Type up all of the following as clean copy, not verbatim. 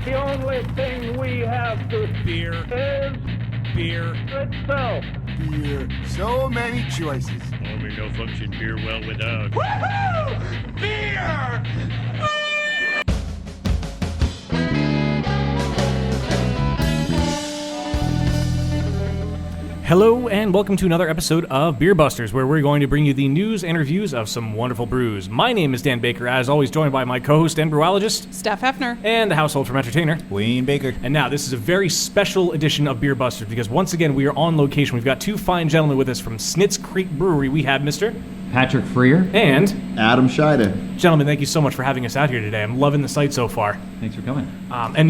The only thing we have to Beer. is Beer. itself. Beer. So many choices. Only no function beer well without. Woohoo! Beer! Hello and welcome to another episode of Beer Busters, where we're going to bring you the news and reviews of some wonderful brews. My name is Dan Baker, as always joined by my co-host and brewologist, Steph Hefner, and the household from entertainer, Wayne Baker. And now this is a very special edition of Beer Busters because once again we are on location. We've got two fine gentlemen with us from Snitz Creek Brewery. We have Mr. Patrick Freer. And Adam Scheide. Gentlemen, thank you so much for having us out here today. I'm loving the site so far. Thanks for coming. And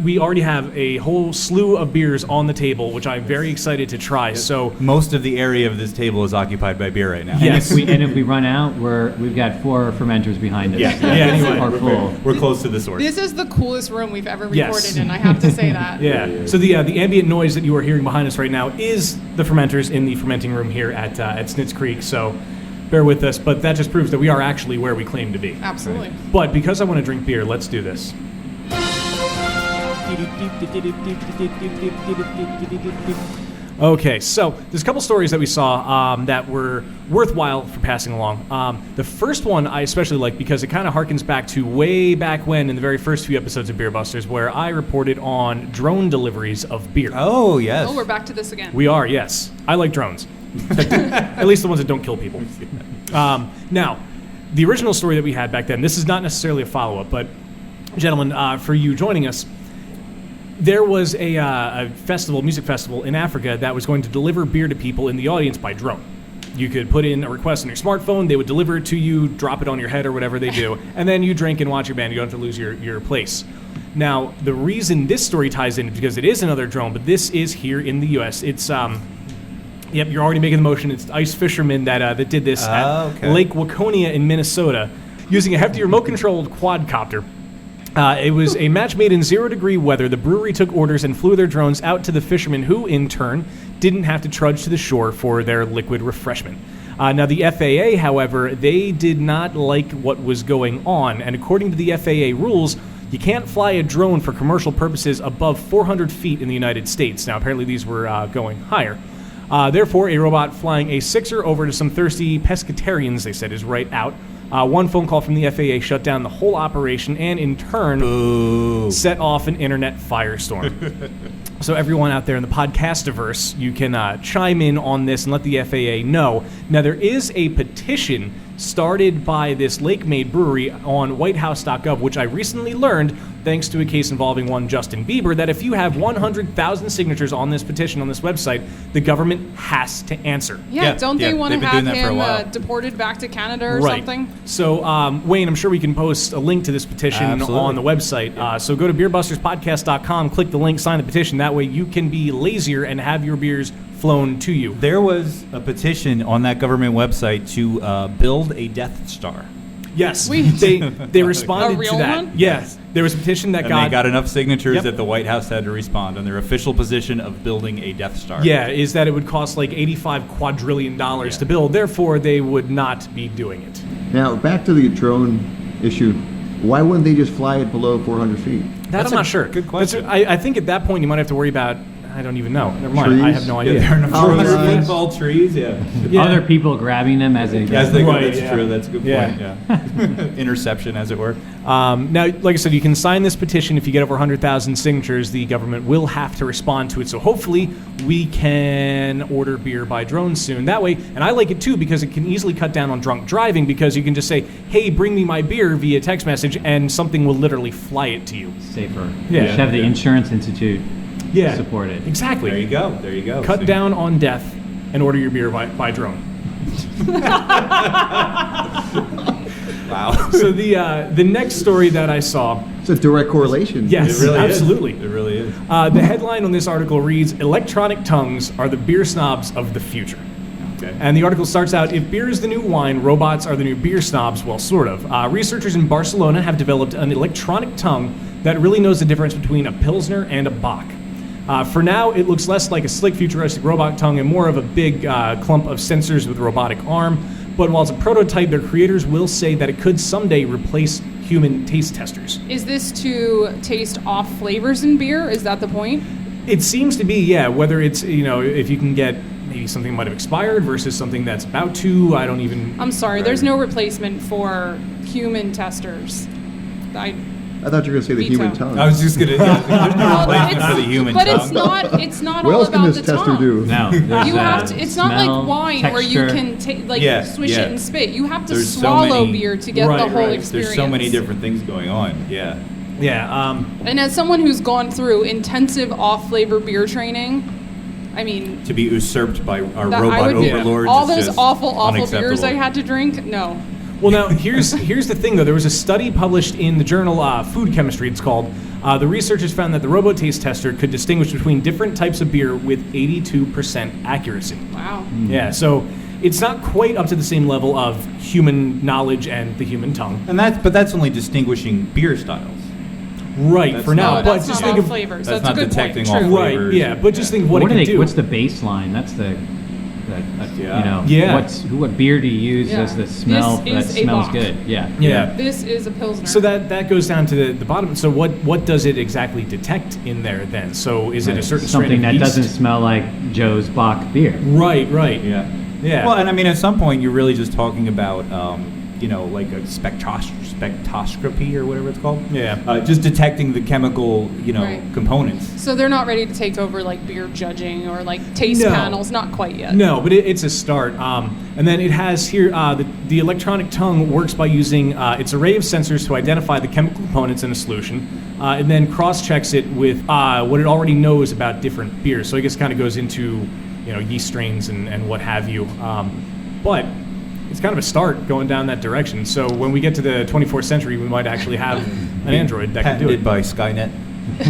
we already have a whole slew of beers on the table, which I'm very excited to try. So most of the area of this table is occupied by beer right now. Yes. And if we run out, we've got 4 fermenters behind us. Yeah. Anyway, are full. We're close to the source. this is the coolest room we've ever recorded Yes. in, I have to say that. Yeah. So the ambient noise that you are hearing behind us right now is the fermenters in the fermenting room here at Snitz Creek. So bear with us, but that just proves that we are actually where we claim to be. Absolutely. Right. But because I want to drink beer, let's do this. Okay, so there's a couple stories that we saw that were worthwhile for passing along. The first one I especially like because it kind of harkens back to way back when in the very first few episodes of Beer Busters where I reported on drone deliveries of beer. Oh, yes. Oh, we're back to this again. We are, yes. I like drones. At least the ones that don't kill people. Now, the original story that we had back then, this is not necessarily a follow-up, but gentlemen, for you joining us, there was a music festival in Africa that was going to deliver beer to people in the audience by drone. You could put in a request on your smartphone, they would deliver it to you, drop it on your head or whatever they do, and then you drink and watch your band. You don't have to lose your place. Now, the reason this story ties in is because it is another drone, but this is here in the U.S. It's yep, you're already making the motion. It's ice fishermen that did this at Lake Waconia in Minnesota using a hefty remote-controlled quadcopter. It was a match made in 0-degree weather. The brewery took orders and flew their drones out to the fishermen who, in turn, didn't have to trudge to the shore for their liquid refreshment. Now, the FAA, however, they did not like what was going on, and according to the FAA rules, you can't fly a drone for commercial purposes above 400 feet in the United States. Now, apparently these were going higher. Therefore, a robot flying a sixer over to some thirsty pescatarians, they said, is right out. One phone call from the FAA shut down the whole operation and, in turn, set off an internet firestorm. So everyone out there in the podcastiverse, you can chime in on this and let the FAA know. Now, there is a petition started by this Lake-made brewery on whitehouse.gov, which I recently learned, thanks to a case involving one Justin Bieber, that if you have 100,000 signatures on this petition on this website, the government has to answer. Yeah, don't they want to they've have been doing that for a him while. deported back to Canada or Right. something? So, Wayne, I'm sure we can post a link to this petition Absolutely. on the website. So go to beerbusterspodcast.com, click the link, sign the petition. That way you can be lazier and have your beers flown to you. There was a petition on that government website to build a Death Star. Yes, We- they responded A real to that. one? Yes, there was a petition that And they got enough signatures Yep. that the White House had to respond on their official position of building a Death Star. Yeah, is that it would cost like $85 quadrillion to build. Therefore, they would not be doing it. Now, back to the drone issue. Why wouldn't they just fly it below 400 feet? That I'm not sure. good question. I think at that point you might have to worry about. I don't even know. Never mind. I Trees? have no Yeah, idea. there are no Power 400 lines. foot tall trees. Yeah. Yeah. Other people grabbing them as they As they go, Right, that's yeah. true. That's a good Yeah. point. Yeah. Interception, as it were. Now, like I said, you can sign this petition. If you get over 100,000 signatures, the government will have to respond to it. So hopefully we can order beer by drone soon. That way, and I like it too because it can easily cut down on drunk driving because you can just say, hey, bring me my beer via text message, and something will literally fly it to you. safer. Yeah. We should have the Insurance Institute Yeah, support it. exactly. There you go. There you go. Cut See? down on death and order your beer by drone. Wow. So the next story that I saw, It's a direct correlation. yes, It really absolutely. is. It really is. The headline on this article reads, "Electronic tongues are the beer snobs of the future." Okay. And the article starts out, "If beer is the new wine, robots are the new beer snobs." Well, sort of. Researchers in Barcelona have developed an electronic tongue that really knows the difference between a Pilsner and a Bock. For now, it looks less like a slick futuristic robot tongue and more of a big clump of sensors with a robotic arm. But while it's a prototype, their creators will say that it could someday replace human taste testers. Is this to taste off flavors in beer? Is that the point? It seems to be, yeah. Whether it's, if you can get maybe something might have expired versus something that's about to, I don't even... I'm sorry, there's no replacement for human testers. I thought you were going to say the Veto. human tongue. I was just gonna. There's no replacement for the human but tongue. it's not What all else can about this the tester tongue. do? No, You have to. It's not like wine where you texture. can swish it and spit. You have to There's so swallow many- beer to get Right, the whole right. experience. There's so many different things going on. Yeah. Yeah, And as someone who's gone through intensive off-flavor beer training, I mean, To be usurped by our that robot I would be, overlords. all is those just awful beers I unacceptable. had to drink. No, Well, now, here's the thing, though. There was a study published in the journal Food Chemistry, it's called. The researchers found that the Robo Taste Tester could distinguish between different types of beer with 82% accuracy. wow. Yeah, so it's not quite up to the same level of human knowledge and the human tongue. And that's only distinguishing beer styles. Right, That's for now. No, but that's just not think all of... flavors. that's That's, not a good point. detecting all True. Right, flavors. yeah, but just think what it do can they? do. What's the baseline? That's the Yeah. Yeah. what beer do you use Yeah. as the smell This that is a smells Bock. good? Yeah. Yeah. This is a pilsner. So that goes down to the bottom. So what does it exactly detect in there then? So is it a certain strain something of that yeast? doesn't smell like Joe's Bach beer? Right, right. Yeah. Yeah. Well, and I mean, at some point, you're really just talking about, like a spectroscopy or whatever it's called. Yeah. Just detecting the chemical, Right. components. So they're not ready to take over like beer judging or like taste No. panels. Not quite yet. No, but it's a start. And then it has here the electronic tongue works by using its array of sensors to identify the chemical components in a solution, and then cross-checks it with what it already knows about different beers. So I guess it kind of goes into yeast strains and what have you. But it's kind of a start going down that direction. So when we get to the 24th century, we might actually have an Android that can do Patented it. by Skynet.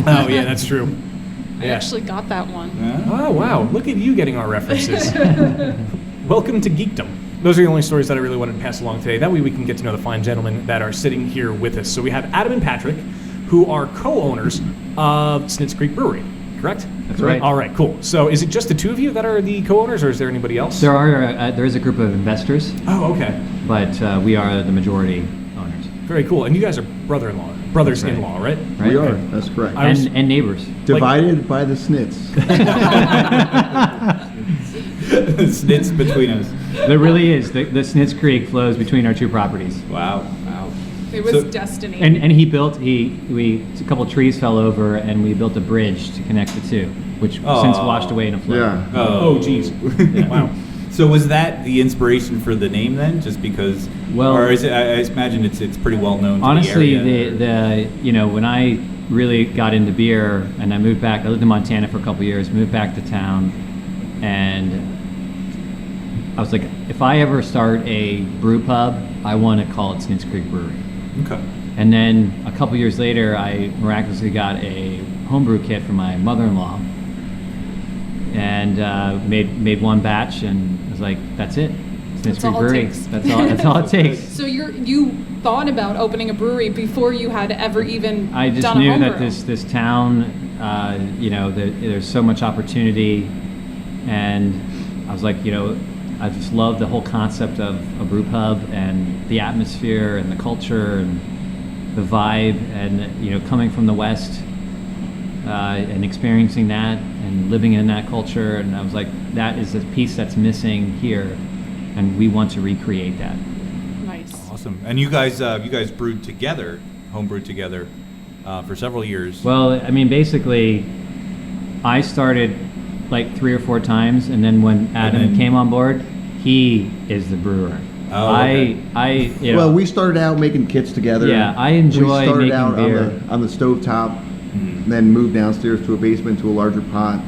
Oh yeah, that's true. I actually got that one. Oh, wow. Look at you getting our references. Welcome to Geekdom. Those are the only stories that I really wanted to pass along today. That way we can get to know the fine gentlemen that are sitting here with us. So we have Adam and Patrick, who are co-owners of Snitz Creek Brewery, correct? That's right. All right, cool. So is it just the two of you that are the co-owners, or is there anybody else? There is a group of investors, Oh, okay. but we are the majority owners. Very cool. And you guys are brothers-in-law, right? Right? We are. That's correct. I was- And neighbors. Divided by the snits. Snits between us. There really is. The Snitz Creek flows between our two properties. Wow. It was So- destiny. And a couple trees fell over, and we built a bridge to connect the two, which since Aw. washed away in a flood. Yeah. Oh, geez. Wow. So was that the inspiration for the name then? Just because? Well- or is it? I imagine it's pretty well known. Honestly, to the area. when I really got into beer and I moved back, I lived in Montana for a couple years, moved back to town, and I was like, if I ever start a brew pub, I want to call it Snitz Creek Brewery. Okay. And then a couple years later, I miraculously got a homebrew kit from my mother-in-law, and made one batch, and was like, that's it, Snitz That's Creek all it Brewery. takes. That's all it takes. So you thought about opening a brewery before you had ever even I just done a knew homebrew. that this town, there's so much opportunity, and I was like, I just love the whole concept of a brew pub and the atmosphere and the culture and the vibe, and coming from the West and experiencing that and living in that culture, and I was like, that is a piece that's missing here, and we want to recreate that. Nice. Awesome. And you guys brewed together, homebrewed together, for several years. Well, I mean, basically, I started like 3 or 4 times, and then when Adam then- came on board, he is the brewer. Oh, okay. Well, we started out making kits together. Yeah, I enjoy We started making out beer. on the stovetop, then moved downstairs to a basement to a larger pot.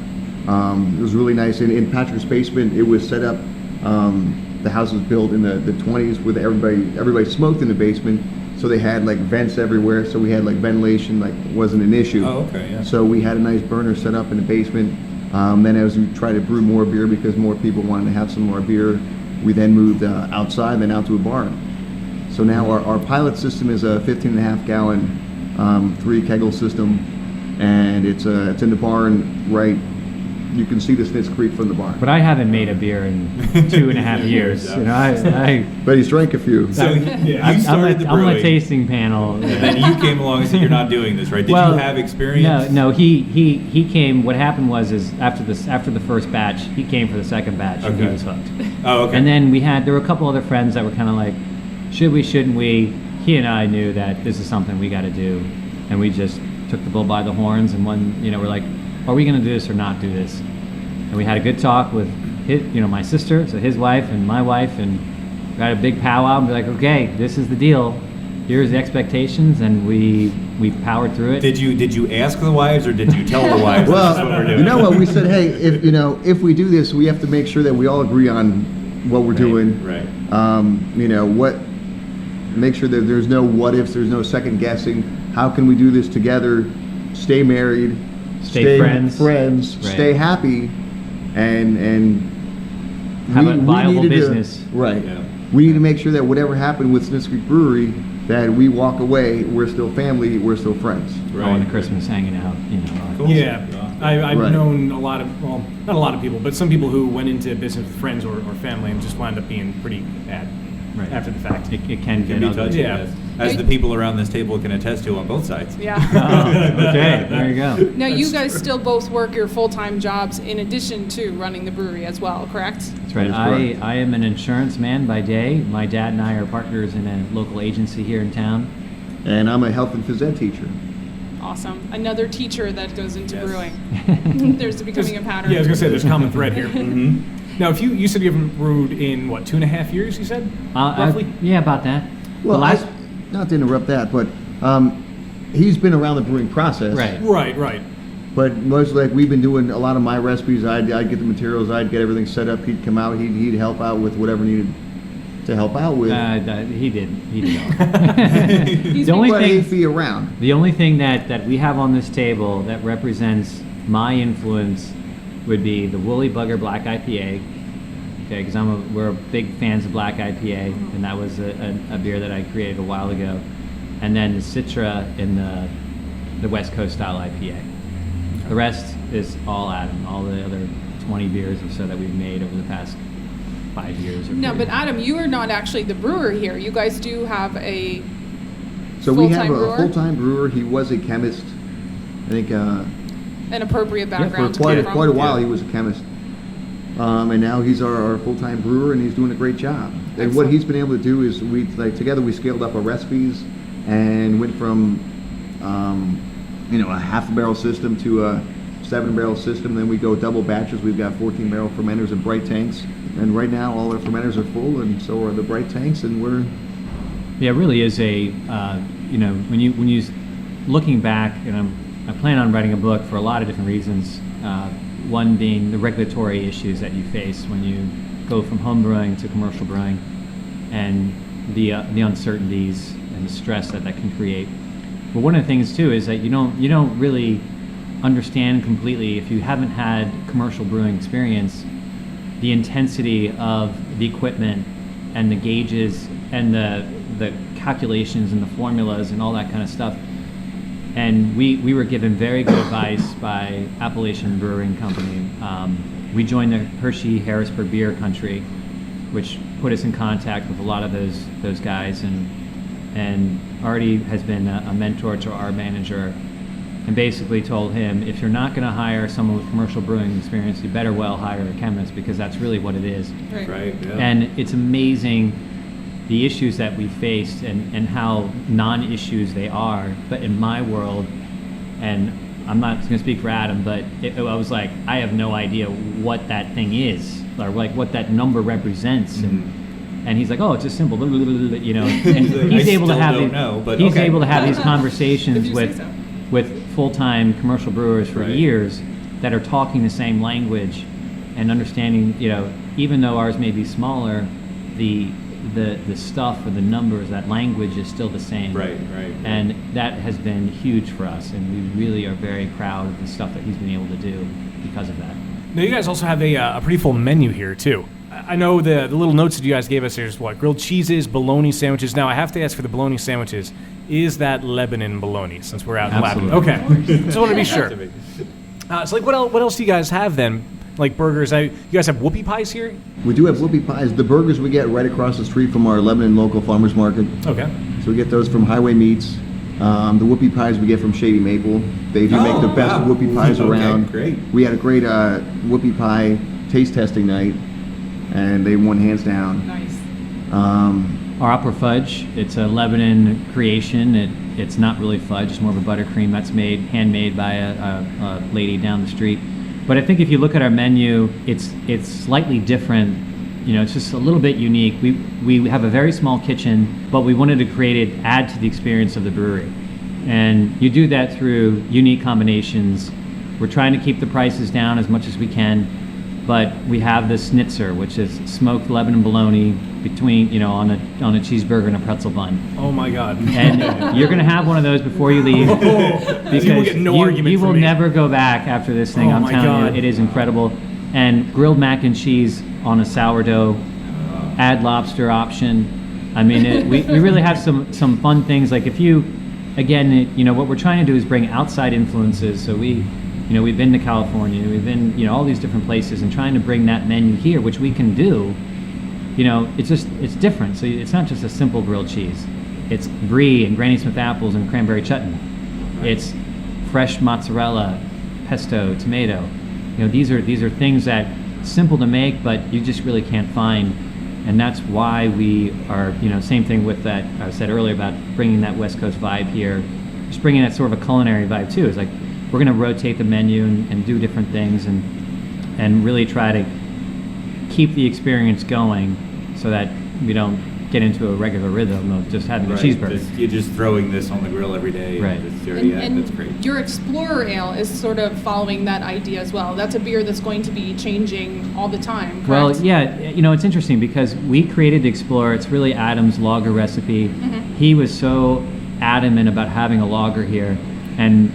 It was really nice. In Patrick's basement, it was set up. The house was built in the 20s with everybody smoked in the basement, so they had like vents everywhere. So we had like ventilation, like wasn't an issue. Oh, okay, yeah. So we had a nice burner set up in the basement. Then as we tried to brew more beer because more people wanted to have some more beer, we then moved outside, then out to a barn. So now our pilot system is a 15.5 gallon 3 kegel system, and it's in the barn right you can see the Snitz Creek from the bar. But I haven't made a beer in 2.5 years. You know, But he's drank a few. So you started the I'm brewing, a tasting panel. and then you came along and said you're not doing this, right? Did you have experience? No. He came. What happened was after the first batch, he came for the second batch, and he Okay. was hooked. Oh, okay. And then there were a couple other friends that were kind of like, should we, shouldn't we? He and I knew that this is something we got to do, and we just took the bull by the horns. And we're like, are we going to do this or not do this? And we had a good talk with my sister, so his wife and my wife, and we had a big powwow and be like, okay, this is the deal. Here's the expectations, and we powered through it. Did you ask the wives, or did you tell the wives this is what we're doing? You know what? We said, hey, if we do this, we have to make sure that we all agree on what we're doing. Right. Make sure that there's no what ifs, there's no second guessing. How can we do this together? Stay married, Stay friends. friends, Right. stay happy, and Have a viable needed to- business. right. Yeah. We need to make sure that whatever happened with Snitz Creek Brewery, that we walk away, we're still family, we're still friends. Going to Christmas, hanging out, Cool. Yeah, I've Right. known a lot of, well, not a lot of people, but some people who went into business with friends or family and just wound up being pretty bad Right. after the fact. It can Can get be ugly. touchy, Yeah. yes. As the people around this table can attest to on both sides. Yeah. Oh, okay, there you go. Now, you guys still both work your full-time jobs in addition to running the brewery as well, correct? That's right. That is correct. I am an insurance man by day. My dad and I are partners in a local agency here in town. And I'm a health and phys ed teacher. Awesome. Another teacher that goes into Yes. brewing. There's becoming a pattern. Yeah, I was gonna say there's a common thread here. Now, if you said you haven't brewed in what 2.5 years? You said roughly. Yeah, about that. Well, the last, not to interrupt that, but he's been around the brewing process. right. Right. But mostly, like, we've been doing a lot of my recipes. I'd get the materials, I'd get everything set up. He'd come out, he'd help out with whatever needed to help out with. He did all. He's the only But thing, he'd be around. the only thing that we have on this table that represents my influence would be the Woolly Bugger Black IPA. Okay, because we're big fans of Black IPA, and that was a beer that I created a while ago. And then the Citra in the West Coast style IPA. The rest is all Adam, all the other 20 beers or so that we've made over the past 5 years. Or No, 4 but years. Adam, you are not actually the brewer here. You guys do have a So we have full-time a brewer? full-time brewer. He was a chemist. I think an appropriate for background to quite come a, from. quite a while he was a chemist. And now he's our full-time brewer, and he's doing a great job. And what Excellent. he's been able to do is together we scaled up our recipes and went from a half a barrel system to a 7-barrel system. Then we go double batches. We've got 14-barrel fermenters and bright tanks. And right now all our fermenters are full, and so are the bright tanks. And we're Yeah, it really is a, when you looking back, and I plan on writing a book for a lot of different reasons. One being the regulatory issues that you face when you go from home brewing to commercial brewing, and the uncertainties and the stress that can create. But one of the things too is that you don't really understand completely, if you haven't had commercial brewing experience, the intensity of the equipment and the gauges and the calculations and the formulas and all that kind of stuff. And we were given very good advice by Appalachian Brewing Company. We joined the Hershey-Harrisburg Beer Country, which put us in contact with a lot of those guys, and Artie has been a mentor to our manager, and basically told him, if you're not going to hire someone with commercial brewing experience, you better well hire a chemist, because that's really what it is. Right. Yeah. And it's amazing the issues that we faced and how non-issues they are. But in my world, and I'm not going to speak for Adam, but I was like, I have no idea what that thing is, or like what that number represents. And he's like, oh, it's just simple, you know. And he's able to have able to have these conversations If you say with so. with full-time commercial brewers for Right. years that are talking the same language and understanding, even though ours may be smaller, the stuff or the numbers, that language is still the same. Right. And that has been huge for us, and we really are very proud of the stuff that he's been able to do because of that. Now, you guys also have a pretty full menu here, too. I know the little notes that you guys gave us, there's grilled cheeses, bologna sandwiches. Now, I have to ask for the bologna sandwiches. Is that Lebanon bologna, since we're out in Absolutely. Lebanon? Okay. Just want to be sure. So like, what else do you guys have then? Like burgers? You guys have whoopie pies here? We do have whoopie pies. The burgers we get right across the street from our Lebanon local farmers market. Okay. So we get those from Highway Meats. The whoopie pies we get from Shady Maple. They do make the best whoopie pies around. Great. We had a great whoopie pie taste testing night, and they won hands down. Nice. Our upper fudge, it's a Lebanon creation. It's not really fudge, it's more of a buttercream that's handmade by a lady down the street. But I think if you look at our menu, it's slightly different. It's just a little bit unique. We have a very small kitchen, but we wanted to add to the experience of the brewery. And you do that through unique combinations. We're trying to keep the prices down as much as we can, but we have the schnitzer, which is smoked Lebanon bologna between, on a cheeseburger and a pretzel bun. Oh my God. And you're going to have one of those before you leave because You will get no argument you from will me. never go back after this thing. Oh I'm my telling God. you, it is incredible. And grilled mac and cheese on a sourdough, add lobster option. I mean, we really have some fun things. Like if you, again, what we're trying to do is bring outside influences. So we've been to California, we've been, all these different places, and trying to bring that menu here, which we can do. It's different. So it's not just a simple grilled cheese. It's brie and Granny Smith apples and cranberry chutney. It's fresh mozzarella, pesto, tomato. These are things that simple to make, but you just really can't find. And that's why we are, same thing with that I said earlier about bringing that West Coast vibe here, just bringing that sort of a culinary vibe too. It's like we're going to rotate the menu and do different things and really try to keep the experience going so that we don't get into a regular rhythm of just having a cheeseburger. You're just throwing this on the grill every day. Right. And that's great. your Explorer Ale is sort of following that idea as well. That's a beer that's going to be changing all the time, correct? Well, yeah, it's interesting because we created the Explorer. It's really Adam's lager recipe. Mm-hmm. He was so adamant about having a lager here, and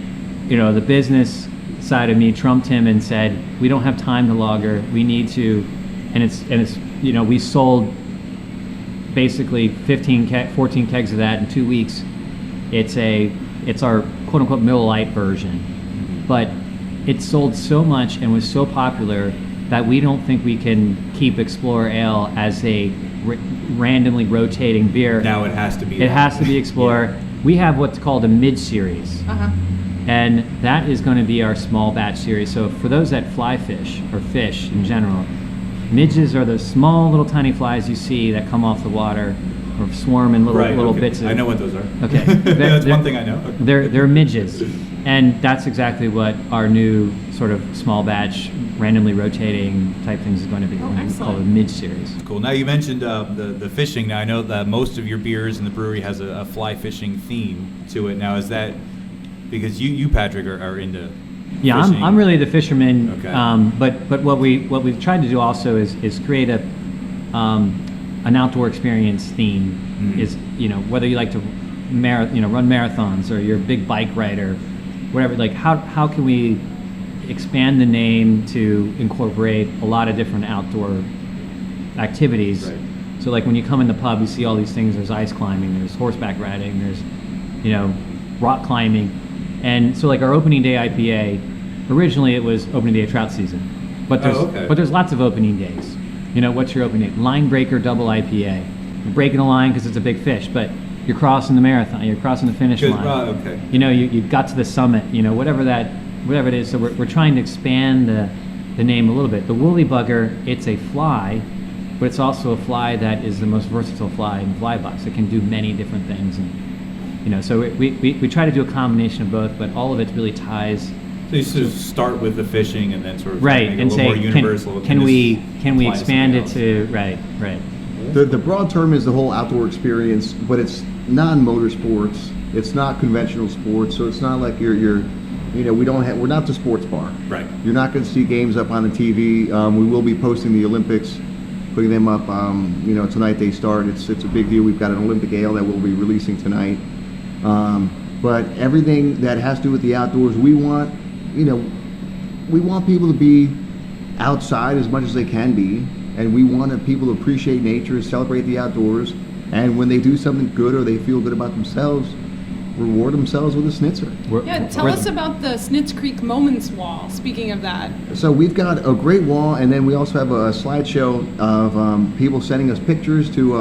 the business side of me trumped him and said, "We don't have time to lager. We need to," and it's we sold basically 14 kegs of that in 2 weeks. It's our quote unquote Miller Lite version, but it sold so much and was so popular that we don't think we can keep Explorer Ale as a randomly rotating beer. Now it has to be. It has to be Explorer. Yeah. We have what's called a mid series. Uh-huh. And that is going to be our small batch series. So for those that fly fish or fish in general, midges are the small little tiny flies you see that come off the water or swarm in little bits of. I know what those are. Okay. That's one thing I know. They're midges. And that's exactly what our new sort of small batch, randomly rotating type things is going to be. We're going to call it a mid series. Cool. Now you mentioned the fishing. Now I know that most of your beers in the brewery has a fly fishing theme to it. Now is that because you Patrick are into Yeah, fishing? I'm really the fisherman. Okay. But what we've tried to do also is create an outdoor experience theme. Mm-hmm. Is whether you like to run marathons or you're a big bike rider, whatever. Like how can we expand the name to incorporate a lot of different outdoor activities? Right. So like when you come in the pub, you see all these things. There's ice climbing, there's horseback riding, there's rock climbing. And so like our opening day IPA, originally it was opening day of trout season. But there's lots of opening days. What's your opening day? Line breaker double IPA. You're breaking the line because it's a big fish, but you're crossing the marathon, you're crossing the finish line. Okay. You got to the summit, whatever it is. So we're trying to expand the name a little bit. The woolly bugger, it's a fly, but it's also a fly that is the most versatile fly in the fly box. It can do many different things. And so we try to do a combination of both, but all of it really ties. So you sort of start with the fishing and then sort of Right, make it and a little say, more universal. can we apply to expand it something to right? The broad term is the whole outdoor experience, but it's non-motorsports. It's not conventional sports, so it's not like we're not the sports bar. Right. You're not going to see games up on the TV. We will be posting the Olympics, putting them up. Tonight they start. It's a big deal. We've got an Olympic ale that we'll be releasing tonight. But everything that has to do with the outdoors, we want people to be outside as much as they can be, and we want people to appreciate nature, celebrate the outdoors, and when they do something good or they feel good about themselves, reward themselves with a schnitzer. Yeah, tell us about the Snitz Creek Moments wall, speaking of that. So we've got a great wall, and then we also have a slideshow of people sending us pictures to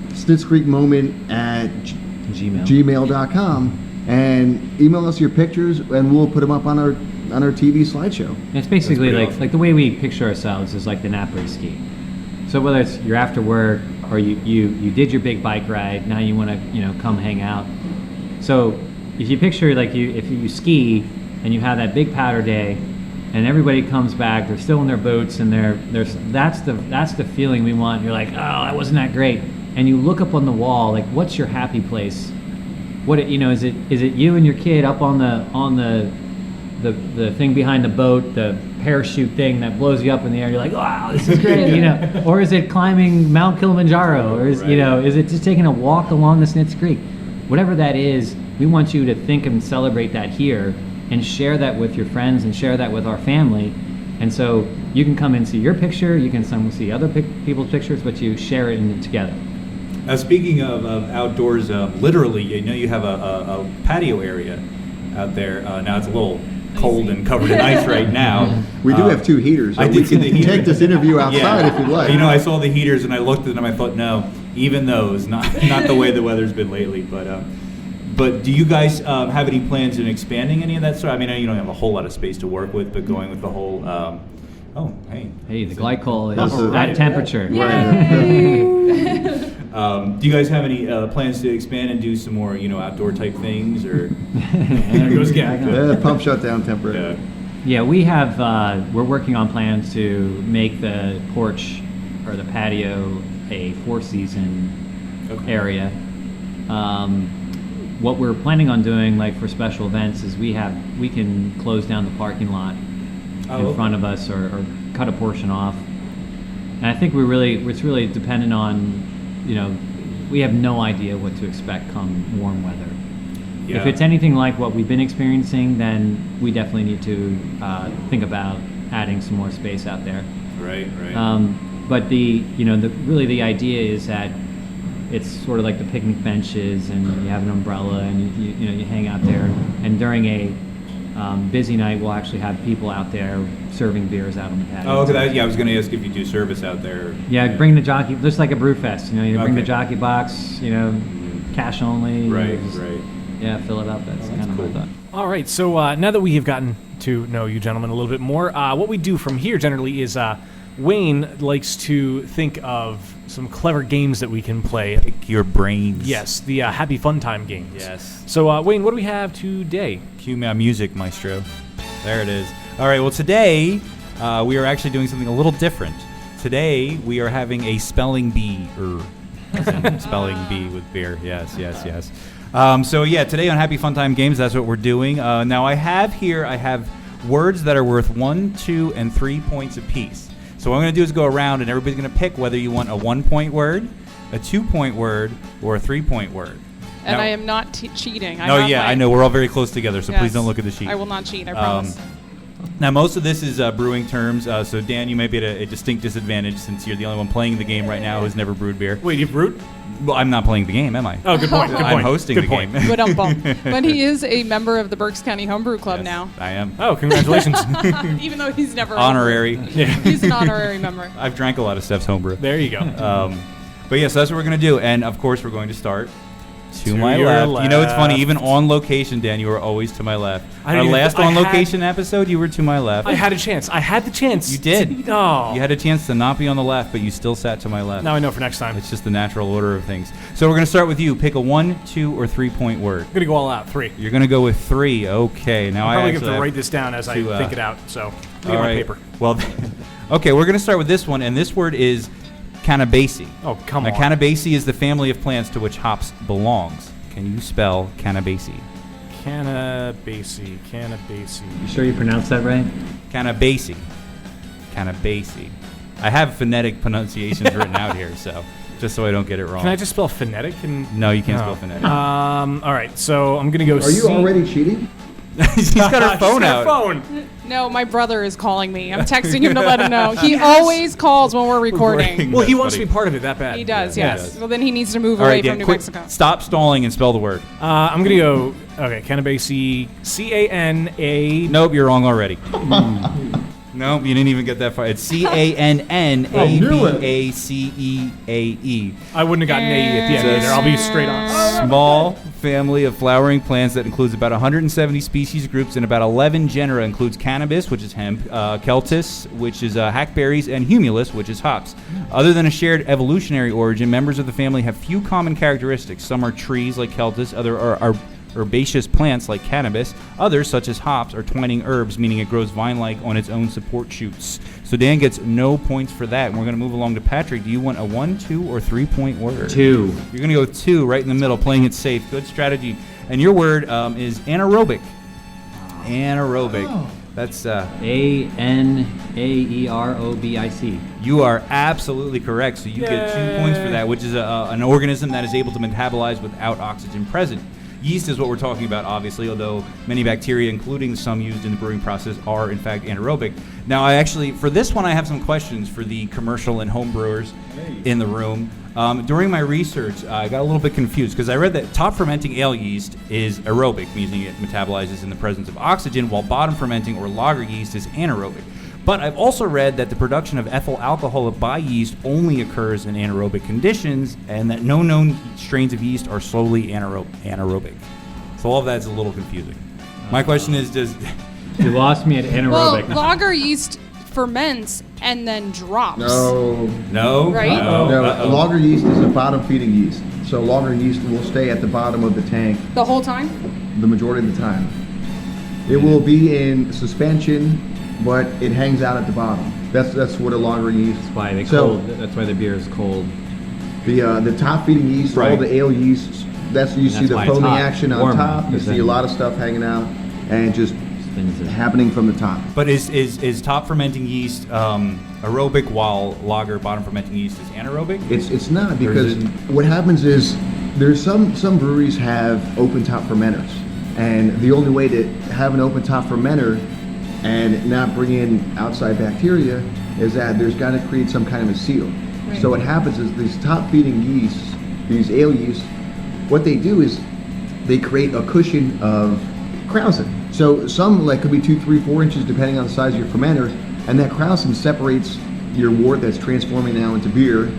Snitz Creek Moment at gmail.com, and email us your pictures, and we'll put them up on our TV slideshow. And it's basically like the way we picture ourselves is like the Napoli ski. So whether it's you're after work or you did your big bike ride, now you want to come hang out. So if you picture if you ski and you have that big powder day, and everybody comes back, they're still in their boots, and that's the feeling we want. You're like, oh, that wasn't that great, and you look up on the wall, like, what's your happy place? Is it you and your kid up on the thing behind the boat, the parachute thing that blows you up in the air? You're like, wow, this is great, Or is it climbing Mount Kilimanjaro? Or is it just taking a walk along the Snitz Creek? Whatever that is, we want you to think and celebrate that here, and share that with your friends, and share that with our family. And so you can come and see your picture, you can see other people's pictures, but you share it together. Speaking of outdoors, literally, you have a patio area out there. Now it's a little cold and covered in ice right now. We do have 2 heaters. So I did see the heaters. Take this interview outside if you'd like. I saw the heaters and I looked at them. I thought, no, even those, not the way the weather's been lately. But do you guys have any plans in expanding any of that stuff? I mean, I know you don't have a whole lot of space to work with, but going with the whole. Hey, the glycol is at temperature. Do you guys have any plans to expand and do some more, outdoor type things, or? There goes again. Pump shut down temporarily. Yeah, we have. We're working on plans to make the porch or the patio a 4-season area. What we're planning on doing, like for special events, is we can close down the parking lot in front of us, or cut a portion off. And I think it's really dependent on, we have no idea what to expect come warm weather. Yeah. If it's anything like what we've been experiencing, then we definitely need to think about adding some more space out there. Right. But the idea is that it's sort of like the picnic benches, and you have an umbrella, and you hang out there. And during a busy night, we'll actually have people out there serving beers out on the patio. Oh, okay. I was going to ask if you do service out there. Yeah, bring the jockey, just like a brew fest. Bring the jockey box. Cash only. Right. Yeah, fill it up. That's kind of cool. What I thought. All right, so now that we have gotten to know you gentlemen a little bit more, what we do from here generally is Wayne likes to think of some clever games that we can play. Pick your brains. Yes, the Happy Fun Time games. Yes. So, Wayne, what do we have today? Cue my music, maestro. There it is. All right, well, today we are actually doing something a little different. Today we are having a spelling bee, spelling bee with beer. Yes. Today on Happy Fun Time Games, that's what we're doing. Now I have words that are worth 1, 2, and 3 points apiece. So what I'm going to do is go around, and everybody's going to pick whether you want a 1-point word, a 2-point word, or a 3-point word. And now, I am not cheating. I know. We're all very close together, so please don't look at the sheet. I will not cheat, I promise. Now, most of this is brewing terms, so Dan, you might be at a distinct disadvantage since you're the only one playing the game right now who's never brewed beer. Wait, you've brewed? Well, I'm not playing the game, am I? Oh, good point. I'm hosting the game. But he is a member of the Berks County Homebrew Club now. I am. Oh, congratulations. Even though he's never honorary. He's an honorary member. I've drank a lot of Steph's homebrew. There you go. But yes, that's what we're going to do. And, of course, we're going to start to my left. You know, it's funny. Even on location, Dan, you were always to my left. Our last on-location episode, you were to my left. I had a chance. You did. No. You had a chance to not be on the left, but you still sat to my left. Now I know for next time. It's just the natural order of things. So we're going to start with you. Pick a 1, 2, or 3-point word. I'm going to go all out. 3. You're going to go with 3. Okay. Now I probably have to write this down as I think it out. So let me get my paper. Well, okay. We're going to start with this one, and this word is Cannabacea. Oh, come on. Cannabacea is the family of plants to which hops belongs. Can you spell Cannabacea? Cannabacea. You sure you pronounced that right? Cannabacea. I have phonetic pronunciations written out here, so just so I don't get it wrong. Can I just spell phonetic? No, you can't spell phonetic. All right, so I'm gonna go. Are you already cheating? She's got her phone out. No, my brother is calling me. I'm texting him to let him know. He always calls when we're recording. Well, he That's wants funny. to be part of it that bad. He does, Yeah, yes. he does. Well, then he needs to move All away right, Dan, from New quick, Mexico. stop stalling and spell the word. I'm going to go, okay, Canabacea, C-A-N-A. Nope, you're wrong already. Nope, you didn't even get that far. It's C-A-N-N-A-B-A-C-E-A-E. I wouldn't have gotten A at the end It's a either. I'll be straight on. Small family of flowering plants that includes about 170 species groups and about 11 genera. Includes cannabis, which is hemp, Celtis, which is hackberries, and humulus, which is hops. Other than a shared evolutionary origin, members of the family have few common characteristics. Some are trees like Celtis, other are herbaceous plants like cannabis. Others, such as hops, are twining herbs, meaning it grows vine-like on its own support shoots. So Dan gets no points for that. And we're going to move along to Patrick. Do you want a 1, 2, or 3-point word? 2. You're going to go with 2, right in the middle, playing it safe. Good strategy. And your word is anaerobic. Anaerobic. Oh. That's A-N-A-E-R-O-B-I-C. you are absolutely correct. So you get 2 points for that, which is an organism that is able to metabolize without oxygen present. Yeast is what we're talking about, obviously, although many bacteria, including some used in the brewing process, are in fact anaerobic. Now, for this one, I have some questions for the commercial and home brewers in the room. During my research, I got a little bit confused because I read that top fermenting ale yeast is aerobic, meaning it metabolizes in the presence of oxygen, while bottom fermenting or lager yeast is anaerobic. But I've also read that the production of ethyl alcohol by yeast only occurs in anaerobic conditions, and that no known strains of yeast are slowly anaerobic. So all of that's a little confusing. My question is, You lost me at anaerobic. Well, lager yeast ferments and then drops. No. no? Right? No, Uh-oh. lager yeast is a bottom feeding yeast. So lager yeast will stay at the bottom of the tank The whole time? the majority of the time. It will be in suspension, but it hangs out at the bottom. That's what a lager yeast. That's why the beer is cold. The top feeding yeast, all Right. the ale yeasts, you see That's the why it's foaming hot, action on warmer, top. You because see a then- lot of stuff hanging out and just Spins it. happening from the top. But is top fermenting yeast aerobic while lager bottom fermenting yeast is anaerobic? It's not, Or is because it- what happens is there's some breweries have open top fermenters, and the only way to have an open top fermenter and not bring in outside bacteria is that there's got to create some kind of a seal. Right. So what happens is these top feeding yeasts, these ale yeasts, what they do is they create a cushion of krausen. So some could be 2, 3, 4 inches depending on the size of your fermenter, and that krausen separates your wort that's transforming now into beer,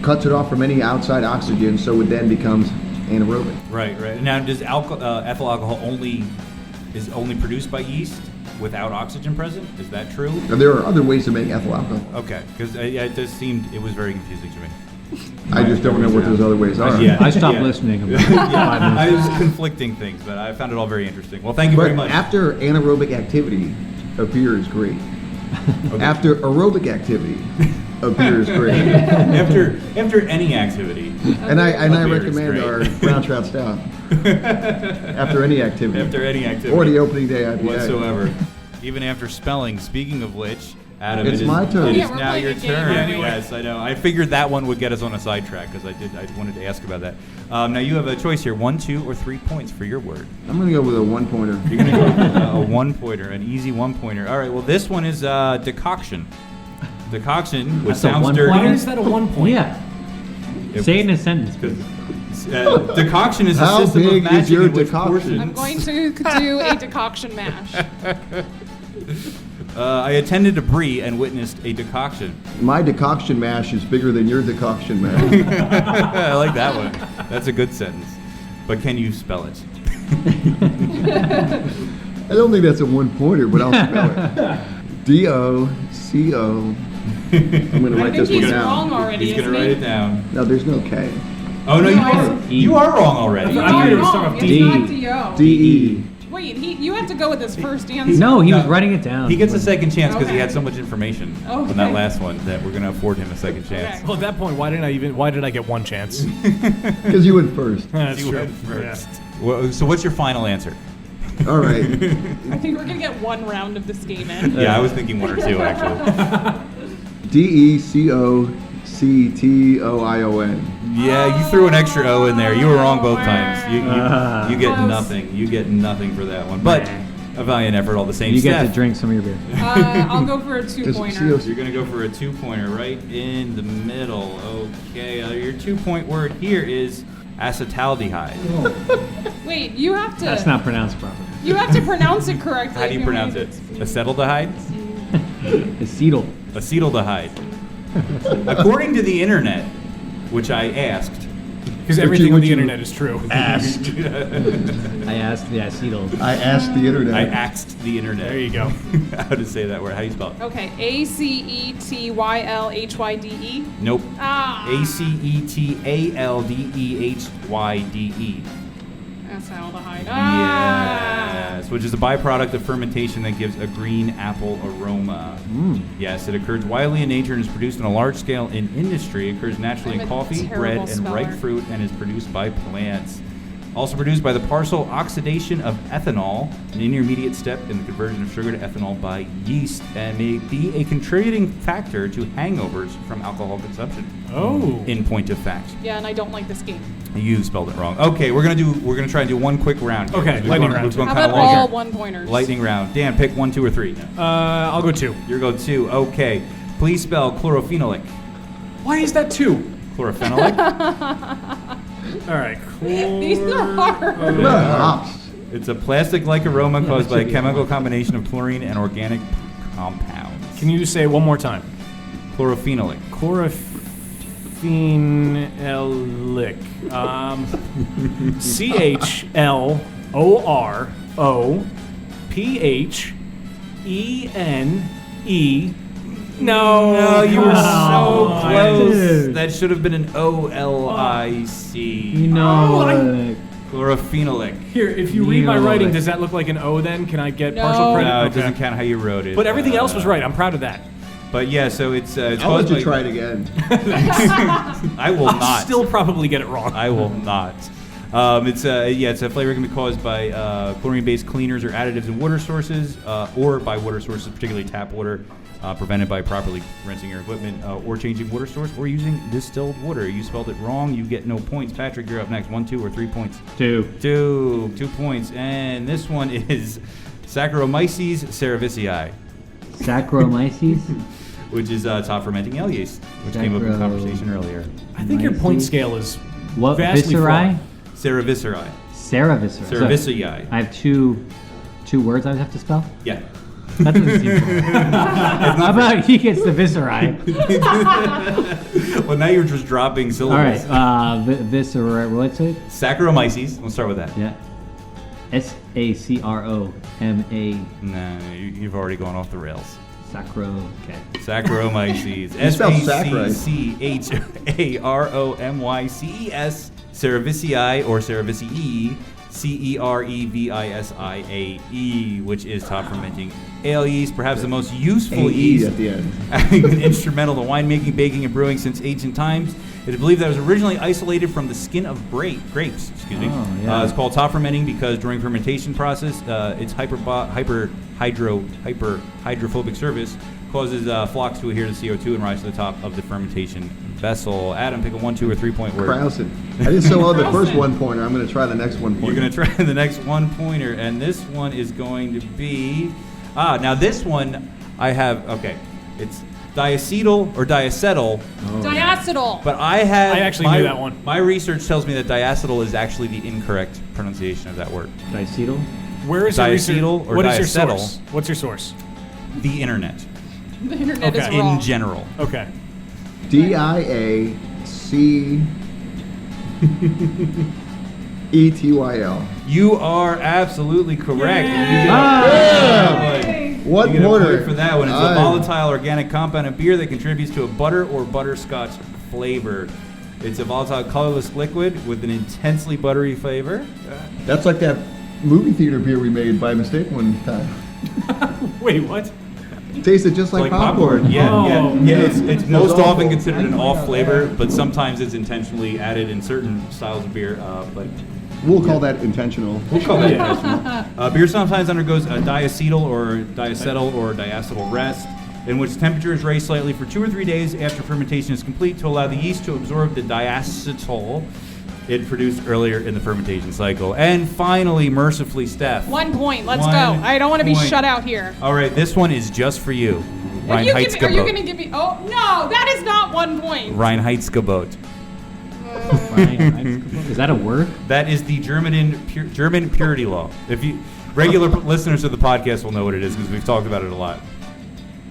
cuts it off from any outside oxygen, so it then becomes anaerobic. Right. Now, does ethyl alcohol only produced by yeast without oxygen present? Is that true? Now, there are other ways to make ethyl alcohol. Okay, because it was very confusing to me. I just don't know what those other ways are. Yeah. I stopped listening about 5 minutes I was conflicting things, but I found it all very interesting. Well, thank you very But much. after anaerobic activity, a beer is great. After aerobic activity, a beer is great. after any activity. And I beer is recommend great. our brown trout stout. After any activity. After any activity. Or the opening day IPA. whatsoever. Even after spelling. Speaking of which, Adam, It's it is, my turn. It Yeah, is we're now playing your a game turn. anyway. Yes, I know. I figured that one would get us on a sidetrack because I wanted to ask about that. Now you have a choice here: 1, 2, or 3 points for your word. I'm going to go with a 1-pointer. You're gonna go with a 1-pointer, an easy 1-pointer. All right. Well, this one is decoction. Decoction, which That's a sounds 1 dirty. pointer? Why is that a 1 point? Yeah. Say it in a sentence. Decoction is a How system of big is matching your in which decoction? portions. I'm going to do a decoction mash. I attended a brie and witnessed a decoction. My decoction mash is bigger than your decoction mash. I like that one. That's a good sentence. But can you spell it? I don't think that's a 1-pointer, but I'll spell it. D-O-C-O. I'm going to I write think this one he's down. wrong already, He's gonna isn't write he? it down. No, there's no K. Oh no, No, you are wrong already. You I thought are you were talking wrong. about It's D. not D-O. D-E. Wait, you have to go with his first answer. No, he was No. writing it down. He gets a second chance because he Okay. had so much information on Okay. that last one that we're gonna afford him a second chance. Okay. Well, at that point, why did I get one chance? Because you went first. That's You true. went first. Yeah. Well, so what's your final answer? All right. I think we're gonna get one round of this game in. Yeah, I was thinking 1 or 2 actually. D-E-C-O-C-T-O-I-O-N. Yeah, you threw an extra O in there. You were wrong both times. You get Close. nothing. You get nothing for that one. But A valiant effort, all the same. You get Steph, to drink some of your beer. I'll go for a 2-pointer. You're going to go for a 2-pointer right in the middle. Okay, your 2-point word here is acetaldehyde. Wait, you have to. That's not pronounced properly. You have to pronounce it correctly. How do you pronounce it? Acetaldehyde? Acetyl. Acetaldehyde. According to the internet, which I asked. Because everything on the internet is true. Asked. I asked the acetyl. I asked the internet. I axed the internet. There you go. How to say that word? How do you spell it? Okay, ACETYLHYDE. Nope. Ah. ACETALDEHYDE. Acetaldehyde. Yes, which is a byproduct of fermentation that gives a green apple aroma. Yes, it occurs widely in nature and is produced on a large scale in industry. It occurs naturally I'm in a coffee, terrible bread, and ripe speller. fruit, and is produced by plants. Also produced by the partial oxidation of ethanol, an intermediate step in the conversion of sugar to ethanol by yeast, and may be a contributing factor to hangovers from alcohol consumption. Oh. In point of fact. Yeah, and I don't like this game. You spelled it wrong. Okay, we're gonna try and do one quick round here. Okay, We've lightning gone- round. we've gone How kinda about long all here. 1-pointers? Lightning round. Dan, pick 1, 2, or 3. I'll go 2. You go 2. Okay. Please spell chlorophenolic. Why is that 2? Chlorophenolic. All right. These are hard. What about hops? It's a plastic-like aroma caused by a chemical combination of chlorine and organic compounds. Can you say it one more time? Chlorophenolic. Chlorophenolic. CHLOROPHENE. No, you were so Oh, close. dude. That should have been an OLIC. You know. Chlorophenolic. Here, if you read my You- writing, does that look like an O then? Can I get No. partial credit? No, it Okay. doesn't count how you wrote it. But everything else was right. I'm proud of that. But yeah, so it's I'll let caused you by- try it again. I will I'll not. still probably get it wrong. I will not. It's a flavor can be caused by chlorine-based cleaners or additives in water sources, or by water sources, particularly tap water, prevented by properly rinsing your equipment, or changing water source, or using distilled water. You spelled it wrong. You get no points. Patrick, you're up next. 1, 2, or 3 points. 2. 2 points. And this one is Saccharomyces cerevisiae, Saccharomyces. which is top fermenting ale yeast, which came up in the conversation earlier. I think your point scale is What? vastly Viscerae? Cerevisiae. Cerevisiae. Cerevisiae. I have two words I have to spell? Yeah. That doesn't seem fair. How about he gets the viscerae? Well, now you're just dropping All syllables. right. Viscerae. What's it? Saccharomyces. Let's start with that. Yeah. SACROMA. No, you've already gone off the rails. Sacro. Okay. Saccharomyces. You spelled sac right. SACCHAROMYCES. Cerevisiae or Cerevisiae. CEREVISIAE, which is top fermenting ale yeast, perhaps the most useful AE yeast, at the end. having been instrumental to winemaking, baking, and brewing since ancient times. It is believed that it was originally isolated from the skin of grapes. Excuse me. Oh, yeah. It's called top fermenting because during fermentation process, its hydrophobic surface causes flocks to adhere to CO2 and rise to the top of the fermentation vessel. Adam, pick a 1, 2, or 3 point word. Krausen. I did so well the first 1-pointer. I'm going to try the next 1-pointer. You're going to try the next 1-pointer, and this one is going to be... now this one I have... Okay, it's diacetyl or diacetyl, Diacetyl. but I actually knew that one. My research tells me that diacetyl is actually the incorrect pronunciation of that word. Diacetyl. Where is your research? Diacetyl or What is your diacetyl? source? What's your source? The internet, The internet Okay. is wrong. in general. Okay. DIACETYL. You are absolutely correct. And you get What you get a porter? point for that one. It's a Aye. volatile organic compound in beer that contributes to a butter or butterscotch flavor. It's a volatile colorless liquid with an intensely buttery flavor. That's like that movie theater beer we made by mistake one time. Wait, what? Tasted just like popcorn. Yeah, Oh, yeah. It's That's most awful. often considered an off flavor, but sometimes it's intentionally added in certain styles of beer. But We'll call that intentional. we'll call that intentional. Beer sometimes undergoes a diacetyl or diacetyl or diacetyl rest, in which temperature is raised slightly for 2 or 3 days after fermentation is complete to allow the yeast to absorb the diacetyl it produced earlier in the fermentation cycle. And finally, mercifully, Steph. 1 point. Let's go. 1 I don't want to be point. shut out here. All right, this one is just for you. Are you going to give me? Oh no, that is not 1 point. Reinheitsgebot. Is that a word? That is the German purity law. If you regular listeners of the podcast will know what it is because we've talked about it a lot.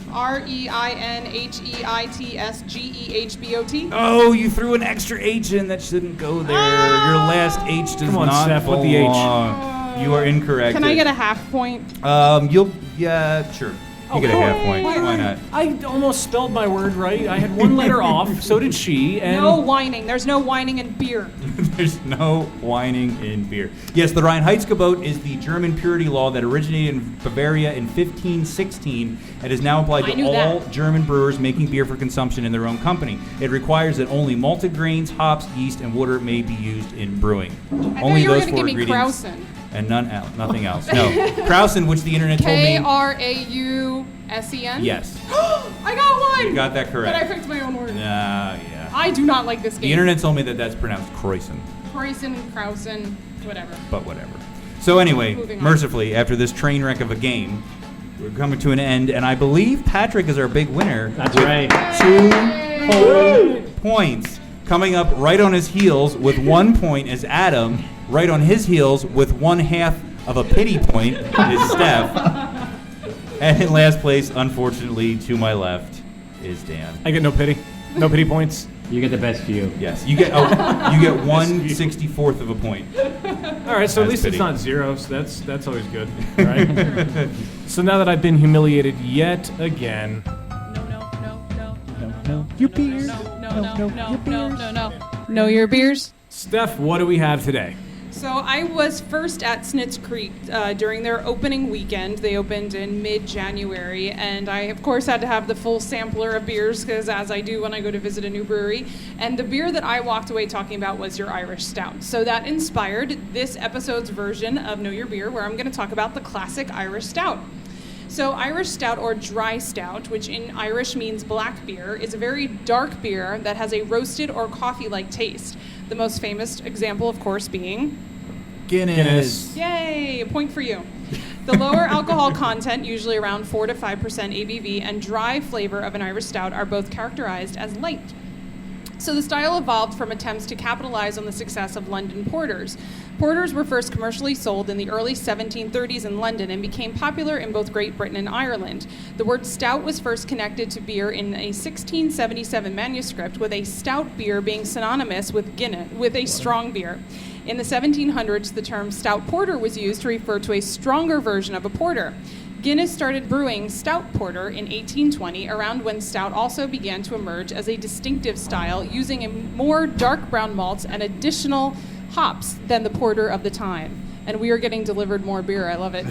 Reinheitsgebot. Oh, you threw an extra H in that shouldn't go there. Your last H does Come on, not Steph, put the H. belong. You are incorrect. Can I get a half point? Sure. You get a half point. Why not? I almost spelled my word right. I had one letter off. So did she. And No whining. There's no whining in beer. There's no whining in beer. Yes, the Reinheitsgebot is the German purity law that originated in Bavaria in 1516 and is now applied I to knew all that. German brewers making beer for consumption in their own company. It requires that only malted grains, hops, yeast, and water may be used in brewing. I Only thought you were those going to four give me ingredients. Krausen. And nothing else. No. Krausen, which the internet told me. Krausen? Yes. I got one. You got that correct. But I picked my own word. Yeah. I do not like this game. The internet told me that that's pronounced Kreusen. Krausen, whatever. But whatever. So anyway, Moving on. mercifully, after this train wreck of a game, we're coming to an end, and I believe Patrick is our big winner. That's with right. 2 whole points. Coming up right on his heels with 1 point is Adam. Right on his heels with 1/2 of a pity point is Steph. And in last place, unfortunately, to my left, is Dan. I get no pity. No pity points. You get the best view. Yes, you get 1/64 of a point. All right, so at That's least pity. it's not 0, so that's always good, right? So now that I've been humiliated yet again, No, your beers. Steph, what do we have today? So I was first at Snitz Creek during their opening weekend. They opened in mid-January, and I, of course, had to have the full sampler of beers, because as I do when I go to visit a new brewery. And the beer that I walked away talking about was your Irish Stout. So that inspired this episode's version of Know Your Beer, where I'm going to talk about the classic Irish Stout. So Irish Stout, or Dry Stout, which in Irish means black beer, is a very dark beer that has a roasted or coffee-like taste. The most famous example, of course, being Guinness. Yay, a point for you. The lower alcohol content, usually around 4 to 5% ABV, and dry flavor of an Irish Stout are both characterized as light. So the style evolved from attempts to capitalize on the success of London porters. Porters were first commercially sold in the early 1730s in London and became popular in both Great Britain and Ireland. The word stout was first connected to beer in a 1677 manuscript, with a stout beer being synonymous with Guinness, with a strong beer. In the 1700s, the term stout porter was used to refer to a stronger version of a porter. Guinness started brewing stout porter in 1820, around when stout also began to emerge as a distinctive style, using a more dark brown malts and additional hops than the porter of the time. And we are getting delivered more beer. I love it.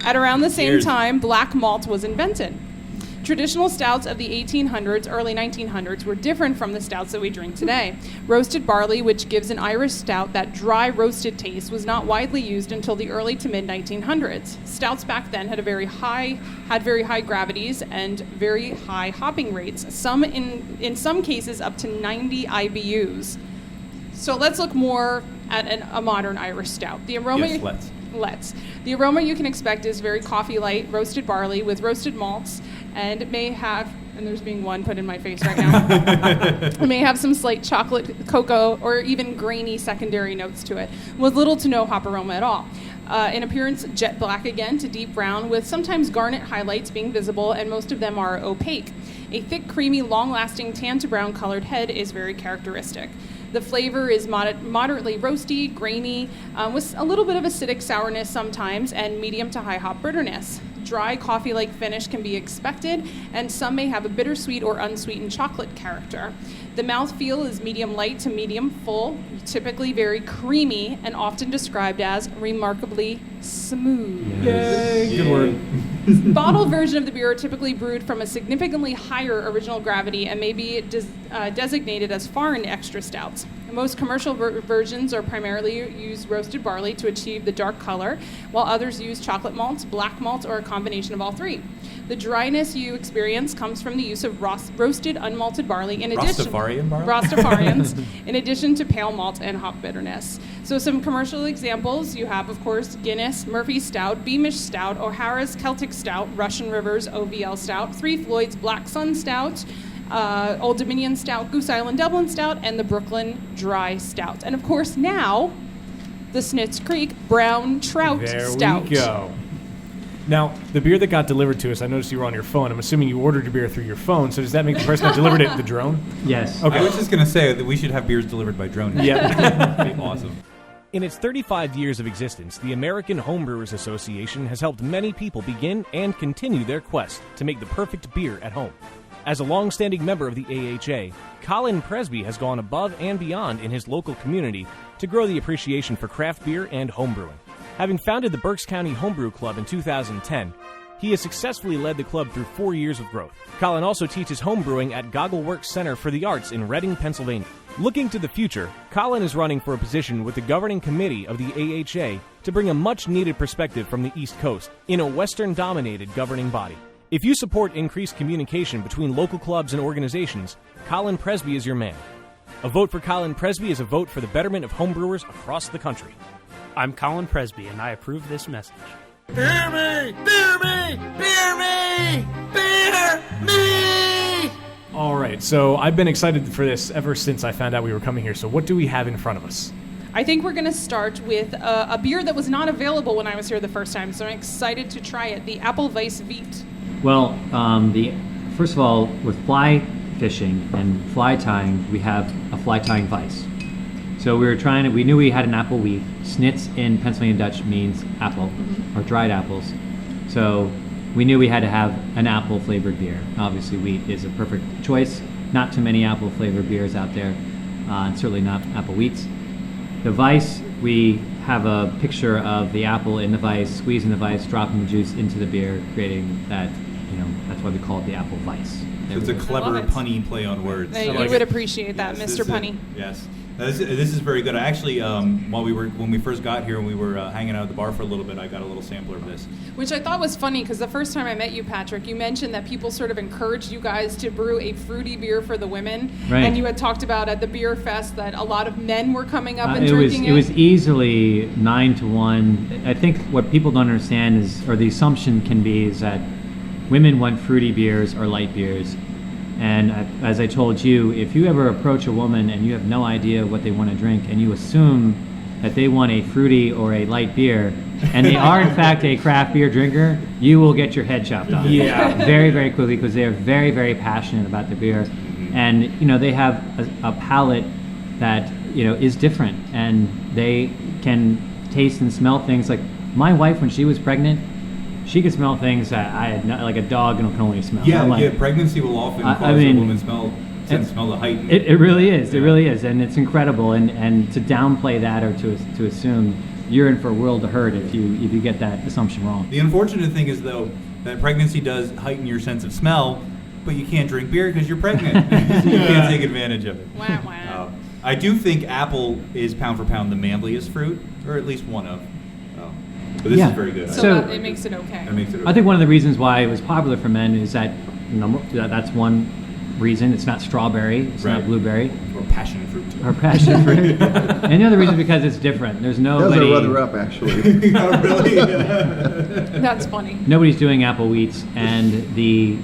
At around the same Cheers. time, black malt was invented. Traditional stouts of the 1800s, early 1900s were different from the stouts that we drink today. Roasted barley, which gives an Irish stout that dry roasted taste, was not widely used until the early to mid 1900s. Stouts back then had very high gravities and very high hopping rates. Some in some cases up to 90 IBUs. So let's look more at a modern Irish stout. The aroma. Yes, let's. The aroma you can expect is very coffee-light, roasted barley with roasted malts, and it may have, and there's being one put in my face right now, it may have some slight chocolate, cocoa, or even grainy secondary notes to it, with little to no hop aroma at all. In appearance, jet black again to deep brown, with sometimes garnet highlights being visible, and most of them are opaque. A thick, creamy, long-lasting tan to brown colored head is very characteristic. The flavor is moderately roasty, grainy, with a little bit of acidic sourness sometimes, and medium to high hop bitterness. Dry coffee-like finish can be expected, and some may have a bittersweet or unsweetened chocolate character. The mouthfeel is medium light to medium full, typically very creamy, and often described as remarkably smooth. Yay, good word. Bottled version of the beer are typically brewed from a significantly higher original gravity and may be designated as foreign extra stouts. Most commercial versions are primarily use roasted barley to achieve the dark color, while others use chocolate malts, black malts, or a combination of all three. The dryness you experience comes from the use of roasted unmalted barley in addition Rastafarian barley? Rastafarians, in addition to pale malt and hop bitterness. So some commercial examples you have, of course, Guinness, Murphy's Stout, Beamish Stout, O'Hara's Celtic Stout, Russian River's OVL Stout, Three Floyd's Black Sun Stout, Old Dominion Stout, Goose Island Dublin Stout, and the Brooklyn Dry Stout. And of course now, the Snitz Creek Brown Trout Stout. There we go. Now, the beer that got delivered to us, I noticed you were on your phone. I'm assuming you ordered your beer through your phone, so does that make the person that delivered it the drone? Yes. Okay. I was just going to say that we should have beers delivered by drone. Yeah. That'd be awesome. In its 35 years of existence, the American Homebrewers Association has helped many people begin and continue their quest to make the perfect beer at home. As a long-standing member of the AHA, Colin Presby has gone above and beyond in his local community to grow the appreciation for craft beer and homebrewing. Having founded the Berks County Homebrew Club in 2010, he has successfully led the club through 4 years of growth. Colin also teaches homebrewing at Goggleworks Center for the Arts in Reading, Pennsylvania. Looking to the future, Colin is running for a position with the governing committee of the AHA to bring a much-needed perspective from the East Coast in a Western-dominated governing body. If you support increased communication between local clubs and organizations, Colin Presby is your man. A vote for Colin Presby is a vote for the betterment of homebrewers across the country. I'm Colin Presby, and I approve this message. Beer me! Beer me! Beer me! Beer me! All right, so I've been excited for this ever since I found out we were coming here. So what do we have in front of us? I think we're going to start with a beer that was not available when I was here the first time, so I'm excited to try it, the Apple Weiss Wheat. Well, first of all, with fly fishing and fly tying, we have a fly tying vise. So we knew we had an apple wheat. Snitz in Pennsylvania Dutch means apple, or dried apples. So we knew we had to have an apple flavored beer. Obviously, wheat is a perfect choice. Not too many apple flavored beers out there, and certainly not apple wheats. The vise, we have a picture of the apple in the vise, squeezing the vise, dropping the juice into the beer, creating that, that's why we call it the apple vise. It's a clever punny play on words. You would appreciate that, Yes, Mr. Punny. Yes. This is very good. I actually, when we first got here and we were hanging out at the bar for a little bit, I got a little sampler of this. Which I thought was funny because the first time I met you, Patrick, you mentioned that people sort of encouraged you guys to brew a fruity beer for the women. Right. And you had talked about at the beer fest that a lot of men were coming up and drinking it. It was easily 9-1. I think what people don't understand is, or the assumption can be, is that women want fruity beers or light beers. And as I told you, if you ever approach a woman and you have no idea what they want to drink and you assume that they want a fruity or a light beer, and they are in fact a craft beer drinker, you will get your head chopped off. Yeah. Very, very quickly, because they are very, very passionate about the beer. And, they have a palate that, is different, and they can taste and smell things. Like my wife, when she was pregnant, she could smell things that I had like a dog can only smell. Yeah, pregnancy will often cause a woman smell the height. It really is. It really is, and it's incredible. And to downplay that or to assume, you're in for a world of hurt if you get that assumption wrong. The unfortunate thing is, though, that pregnancy does heighten your sense of smell, but you can't drink beer because you're pregnant. You can't take advantage of it. Wow, wow. I do think apple is pound for pound the manliest fruit, or at least one of. But this is very good. So it makes it okay. I think one of the reasons why it was popular for men is that that's one reason. It's not strawberry. It's not blueberry. Or passion fruit. Or passion fruit. And the other reason is because it's different. There's nobody. Those are rather up, actually. Oh, really? That's funny. Nobody's doing apple wheats, and we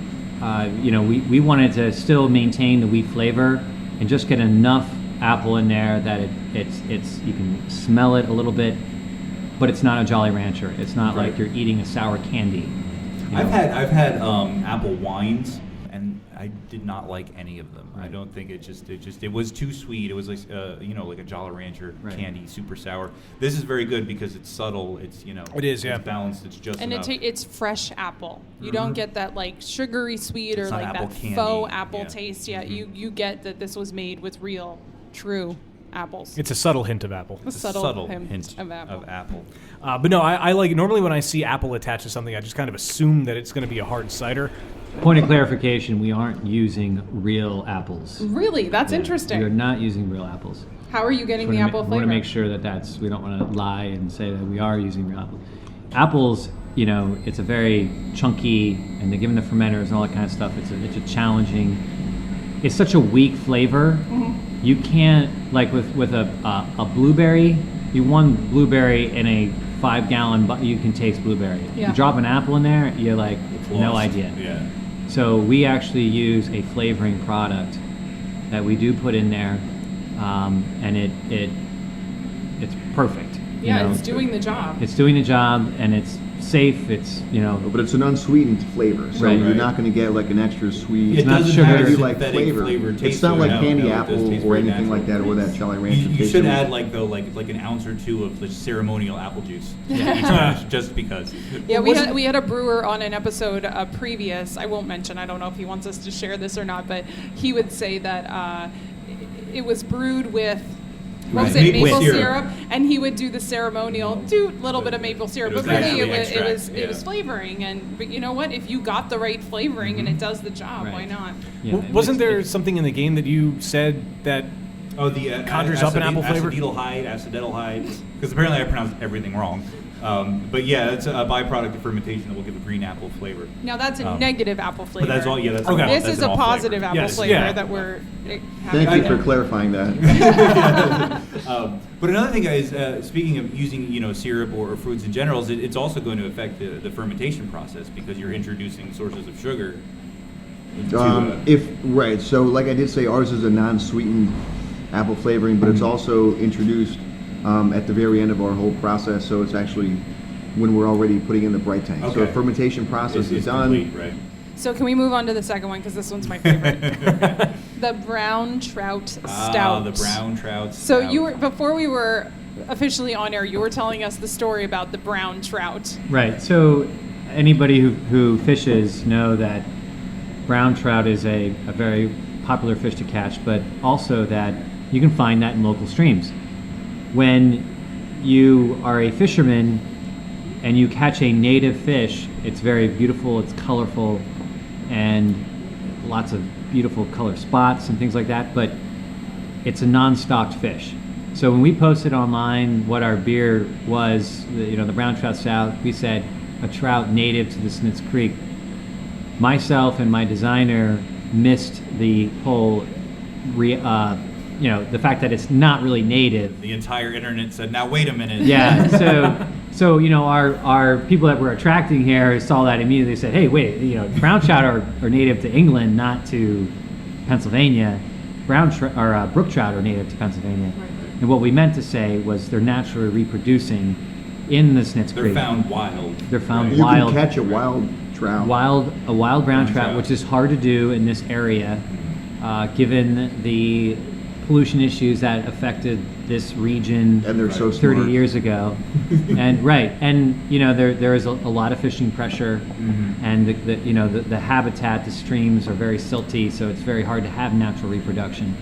wanted to still maintain the wheat flavor and just get enough apple in there that it's you can smell it a little bit. But it's not a Jolly Rancher. It's not like you're eating a sour candy. I've had apple wines, and I did not like any of them. I don't think it was too sweet. It was like like a Jolly Rancher candy, super sour. This is very good because it's subtle. It's it is, it's balanced. It's just enough. It's fresh apple. You don't get that like sugary sweet It's or not like apple that candy. faux apple taste. Yeah, you get that this was made with real, true apples. It's a subtle hint of apple. A subtle hint of apple. But no, I like normally when I see apple attached to something, I just kind of assume that it's going to be a hard cider. Point of clarification: we aren't using real apples. Really, that's interesting. We are not using real apples. How are you getting the apple We want flavor? to make sure that we don't want to lie and say that we are using real apples. Apples, it's a very chunky, and they're given the fermenters and all that kind of stuff. It's a challenging. It's such a weak flavor. Mm-hmm. You can't, like with a blueberry. You one blueberry in a 5-gallon, but you can taste blueberry. Yeah. You drop an apple in there, you're like no lost. idea. Yeah. So we actually use a flavoring product that we do put in there, and it's perfect. Yeah, it's doing the job. It's doing the job, and it's safe. It's But it's an unsweetened flavor, so Right. you're not going to get like an extra sweet. It not doesn't sugar. have a Maybe like synthetic flavor. taste It's not to it. like No, candy no, it does apple taste or very anything natural. like that, or that Jolly Rancher. You taste should to it. add like an ounce or two of the ceremonial apple juice to each batch, just because. Yeah, we had a brewer on an episode previous. I won't mention. I don't know if he wants us to share this or not, but he would say that it was brewed with. What was it? Maple Maple syrup. syrup, and he would do the ceremonial, do a little bit of maple syrup, It was but really actually it was extract, flavoring. But you know what? If you got the right flavoring and it does the job, Right. why not? Yeah, Wasn't there something in the game that you said that Oh, the Conjures up an apple flavor? acetaldehyde, because apparently I pronounced everything wrong. But yeah, it's a byproduct of fermentation that will give a green apple flavor. Now that's a negative apple flavor. But that's all. Yeah, that's Okay. all. This that's is an a all positive flavor. apple Yes, flavor yeah. that we're. Thank you for clarifying that. But another thing, guys, speaking of using syrup or fruits in general, is it's also going to affect the fermentation process because you're introducing sources of sugar. Into, So like I did say, ours is a non-sweetened apple flavoring, but it's also introduced at the very end of our whole process. So it's actually when we're already putting in the bright tank. So Okay. the fermentation process is done. complete, right? So can we move on to the second one because this one's my favorite? The brown trout stout. The brown trout. So stout. you were before we were officially on air. You were telling us the story about the brown trout. Right. So anybody who fishes know that brown trout is a very popular fish to catch, but also that you can find that in local streams. When you are a fisherman and you catch a native fish, it's very beautiful, it's colorful, and lots of beautiful color spots and things like that, but it's a non-stocked fish. So when we posted online what our beer was, the brown trout stout, we said a trout native to the Snitz Creek. Myself and my designer missed the whole, the fact that it's not really native. The entire internet said, "Now wait a minute." Yeah. So our people that we're attracting here saw that immediately. Said, "Hey, wait, brown trout are native to England, not to Pennsylvania. Brook trout are native to Pennsylvania." And what we meant to say was they're naturally reproducing in the Snitz They're Creek. found wild. They're found You wild. can catch a wild trout. A wild brown trout, trout. which is hard to do in this area, given the pollution issues that affected this region And they're so 30 smart. years ago. And there is a lot of fishing pressure, and the habitat, the streams are very silty, so it's very hard to have natural reproduction.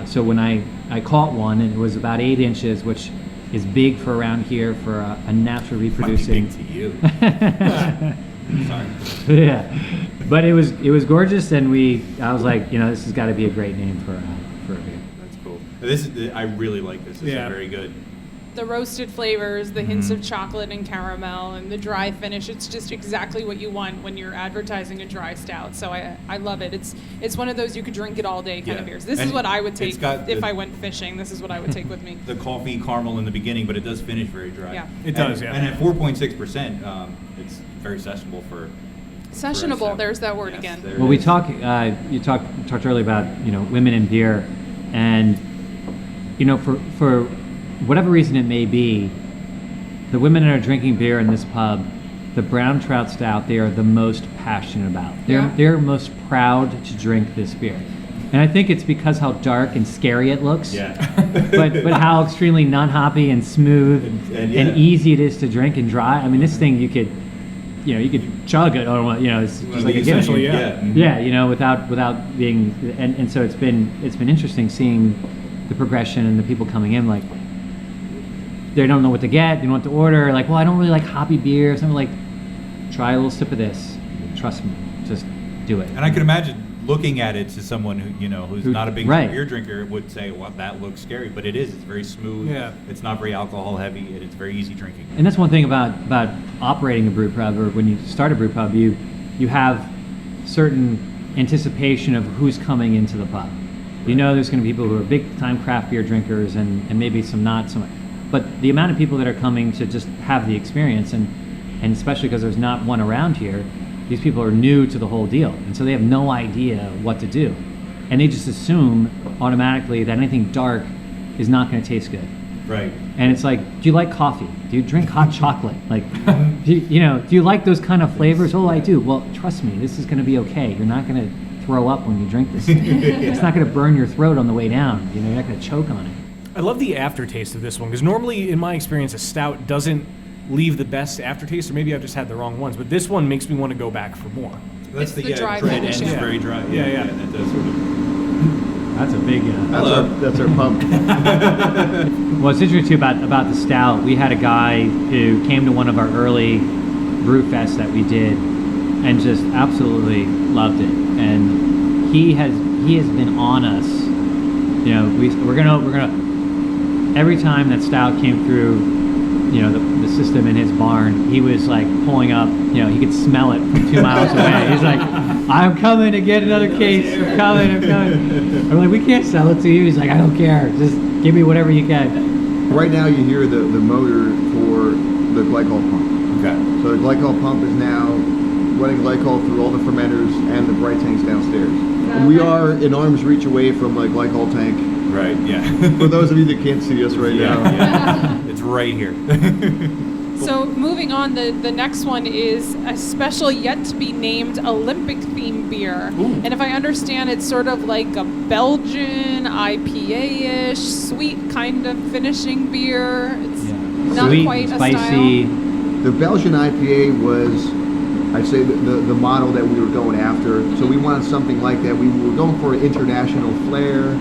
So when I caught one, and it was about 8 inches, which is big for around here for a naturally Might be reproducing. big to you. Sorry. Yeah, but it was gorgeous, and I was like, this has got to be a great name for a beer. That's cool. I really like this. This is very good. The roasted flavors, the hints of chocolate and caramel, and the dry finish. It's just exactly what you want when you're advertising a dry stout. So I love it. It's one of those you could drink it all day kind of beers. This is And what I would take it's got if the- I went fishing. This is what I would take with me. The coffee caramel in the beginning, but it does finish very dry. Yeah. It does, And- yeah. And at 4.6%, it's very sessionable for. Sessionable. There's that word Yes, again. there Well, it we is. talked earlier about women in beer, and for whatever reason it may be, the women that are drinking beer in this pub, the brown trout stout, they are the most passionate about. They're most proud to drink this beer, and I think it's because how dark and scary it looks. Yeah. but how extremely non-hoppy and smooth And and easy it is to drink and dry. I mean, this thing you could chug it, or it's just like a gift. Essentially, yeah. Yeah, without being, and so it's been interesting seeing the progression and the people coming in, like they don't know what to get, they don't know what to order, like, well, I don't really like hoppy beer, something like, try a little sip of this, trust me, just do it. And I can imagine looking at it to someone who's not a big right. beer drinker would say, well, that looks scary, but it is. It's very smooth. Yeah. It's not very alcohol heavy, and it's very easy drinking. And that's one thing about operating a brew pub, or when you start a brew pub, you have certain anticipation of who's coming into the pub. You know there's going to be people who are big-time craft beer drinkers and maybe some not so much. But the amount of people that are coming to just have the experience, and especially because there's not one around here, these people are new to the whole deal. And so they have no idea what to do. And they just assume automatically that anything dark is not going to taste good. Right. And it's like, do you like coffee? Do you drink hot chocolate? Like, do you like those kind of flavors? Oh, I do. Well, trust me, this is going to be okay. You're not going to throw up when you drink this thing. It's not going to burn your throat on the way down. You're not going to choke on it. I love the aftertaste of this one, because normally, in my experience, a stout doesn't leave the best aftertaste, or maybe I've just had the wrong ones, but this one makes me want to go back for more. That's It's the dry finish. It's very dry. Yeah. That does sort of. That's a big... That's our pump. What's interesting too about the stout, we had a guy who came to one of our early brew fests that we did and just absolutely loved it. And he has been on us. We're gonna every time that stout came through, the system in his barn, he was like pulling up. He could smell it from 2 miles away. He's like, "I'm coming to get another case. I'm coming. I'm like, "We can't sell it to you." He's like, "I don't care. Just give me whatever you can." Right now, you hear the motor for the glycol pump. Okay. So the glycol pump is now running glycol through all the fermenters and the bright tanks downstairs. We are an arm's reach away from a glycol tank. Right. Yeah. For those of you that can't see us right now. Yeah. It's right here. So moving on, the next one is a special yet to be named Olympic themed beer. Ooh. And if I understand, it's sort of like a Belgian IPA-ish, sweet kind of finishing beer. It's not Sweet, quite spicy. a style. The Belgian IPA was, I'd say, the model that we were going after. So we wanted something like that. We were going for an international flair.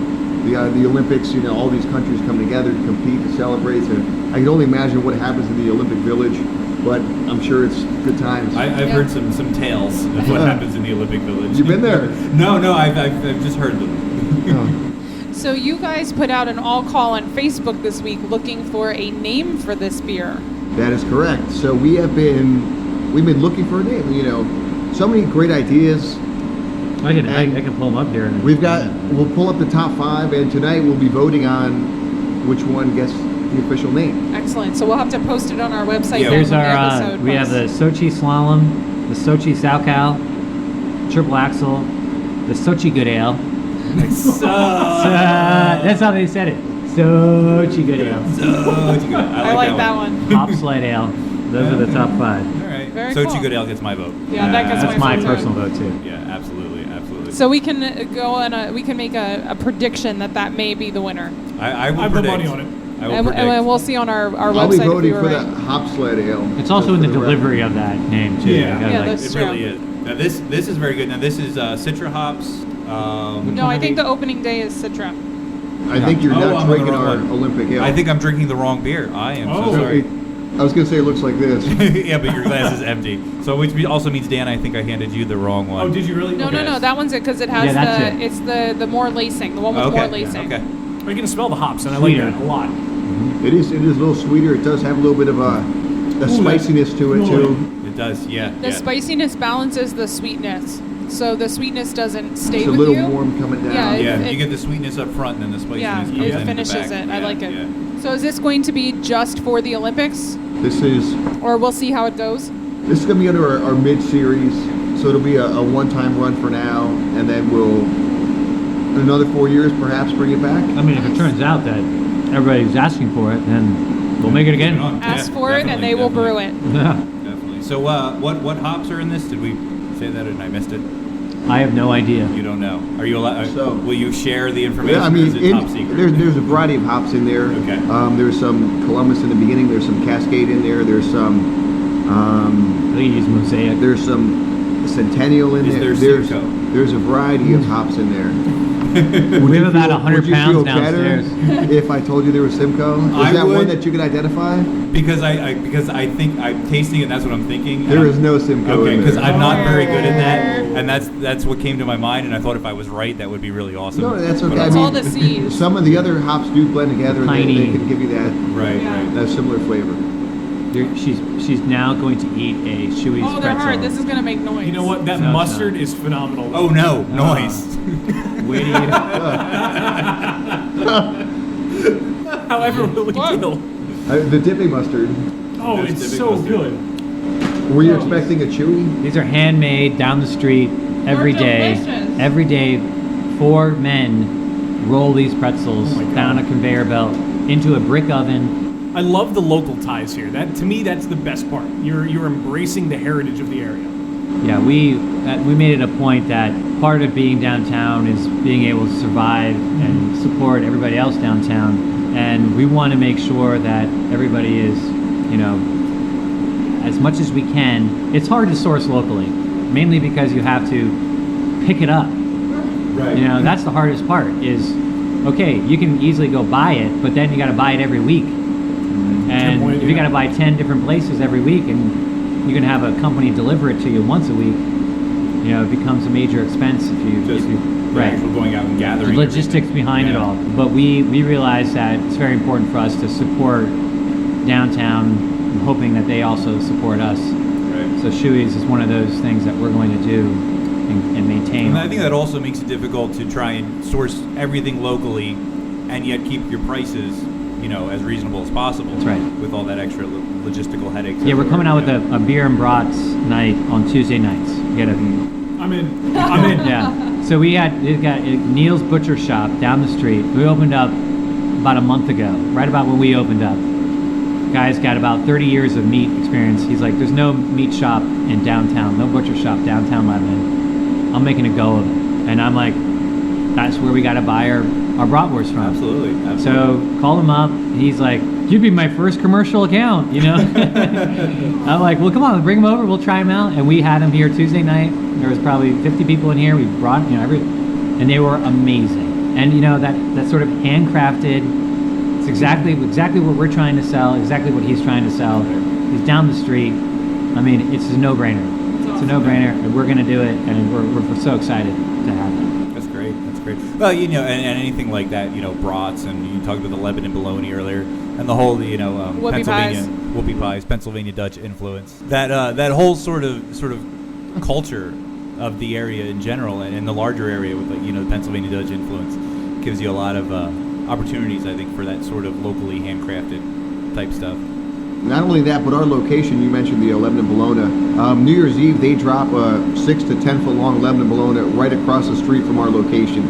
The Olympics, all these countries come together to compete, to celebrate. And I can only imagine what happens in the Olympic Village, but I'm sure it's good times. I've heard some tales of what happens in the Olympic Village. You've been there? No, I've just heard them. So you guys put out an all call on Facebook this week looking for a name for this beer. That is correct. So we've been looking for a name. So many great ideas. I can pull them up here. We'll pull up the top 5, and tonight we'll be voting on which one gets the official name. Excellent. So we'll have to post it on our website. Yeah, Here's when the our. episode We have posts. the Sooooochi Slalom, the Sooooochi Saucal, Triple Axle, the Sooooochi Good Ale. That's how they said it. Sooooochi Good Ale. I like that one. Hop Slide Ale. Those are the top 5. All right. Very Sooooochi cool. Good Ale gets my vote. Yeah, that gets That's my vote, too. personal vote too. Yeah, absolutely. So we can go and we can make a prediction that may be the winner. I will I put predict. money on it. I will And predict. we'll see on our I'll be website if we voting were for right. the Hop Sled Ale. It's also in Just the for record. delivery of that name too. Yeah. You gotta, Yeah, like, that's It really is. Now this is very good. Now this is Citra hops. No, I think the opening day is Citra. I think you're Oh, not I'm on drinking the wrong our one. Olympic Ale. I think I'm drinking the wrong beer. I am Oh. so sorry. I was going to say it looks like this. Yeah, but your glass is empty. So which also means, Dan, I think I handed you the wrong one. Oh, did you really? No, Okay. no, that one's it because it has Yeah, that's it's the more lacing, the one with Okay. more lacing. Okay. I can smell the hops, and I like Sweeter. that a lot. It is a little sweeter. It does have a little bit of a spiciness to it, too. It does. Yeah. The yeah. spiciness balances the sweetness, so the sweetness doesn't stay It's a with little you. warm coming down. Yeah, Yeah, it- you get the sweetness up front, and then the spiciness Yeah, comes in it the finishes back. it. I Yeah, like it. yeah. So is this going to be just for the Olympics, This is or we'll see how it goes? going to be under our mid-series, so it'll be a one-time run for now, and then we'll, in another 4 years, perhaps bring it back. I mean, if it turns out that everybody's asking for it, then we'll make it again. Ask for it, and they will brew it. Yeah. Definitely. So what hops are in this? Did we say that and I missed it? I have no idea. You don't know. Are you allowed? So- will you share the information? Yeah, I or mean, is it top secret? there's a variety of hops in there. Okay. There's some Columbus in the beginning. There's some Cascade in there. There's some I think you use Mosaic. there's some Centennial in Is there. there There's Simcoe? there's a variety of hops in there. We have about 100 Would you pounds feel downstairs. better if I told you there was Simcoe? Is I that one would. that you could identify? Because I think I'm tasting it. That's what I'm thinking. There is no Simcoe Okay, in because there. I'm not very good at that, and that's what came to my mind. And I thought if I was right, that would be really awesome. No, that's okay. It's all the C's. Some of the other hops do blend together. And Piney. they can give you that Right. that similar flavor. She's now going to eat a Chewy's Oh, they're pretzel. hard. This is going to make noise. You know what? That No, it's mustard not. is phenomenal. Oh no, noise. Wait till you- However, will we deal? The dipping mustard. Oh, That's it's dipping so mustard. good. Were you expecting a chewy? These are handmade down the street every day. delicious. Every day, 4 men roll these pretzels down a conveyor belt into a brick oven. I love the local ties here. That to me, that's the best part. You're embracing the heritage of the area. Yeah, we made it a point that part of being downtown is being able to survive and support everybody else downtown, and we want to make sure that everybody is, as much as we can. It's hard to source locally, mainly because you have to pick it up. Right. That's the hardest part. Is okay, you can easily go buy it, but then you got to buy it every week, and point, if you got to buy 10 different places every week, and you can have a company deliver it to you once a week, it becomes a major expense if you right. Actual going out and The gathering. logistics behind it Yeah. all. But we realize that it's very important for us to support downtown, and hoping that they also support us. Right. So Chewy's is one of those things that we're going to do and maintain. And I think that also makes it difficult to try and source everything locally, and yet keep your prices, as reasonable as possible. That's right. With all that extra logistical headaches. Yeah, we're coming out with a beer and brats night on Tuesday nights. You gotta, I'm in. I'm in. yeah. So we got Neil's Butcher Shop down the street. We opened up about a month ago, right about when we opened up. Guy's got about 30 years of meat experience. He's like, there's no meat shop in downtown, no butcher shop downtown Lebanon. I'm making a go of it. And I'm like, that's where we got to buy our bratwurst from. Absolutely. So call him up. He's like, you'd be my first commercial account, I'm like, well, come on, bring him over. We'll try him out. And we had him here Tuesday night. There was probably 50 people in here. We brought, and they were amazing. And that sort of handcrafted. It's exactly what we're trying to sell. Exactly what he's trying to sell. He's down the street. I mean, it's a no-brainer. It's a no-brainer, and we're going to do it. And we're so excited to have it. That's great. That's great. Well, and anything like that, brats, and you talked about the Lebanon bologna earlier, and the whole, Pennsylvania whoopie pies, Pennsylvania Dutch influence. That whole sort of culture of the area in general, and in the larger area with the Pennsylvania Dutch influence, gives you a lot of opportunities, I think, for that sort of locally handcrafted type stuff. Not only that, but our location, you mentioned the Lebanon Bologna. New Year's Eve, they drop a 6 to 10 foot long Lebanon Bologna right across the street from our location.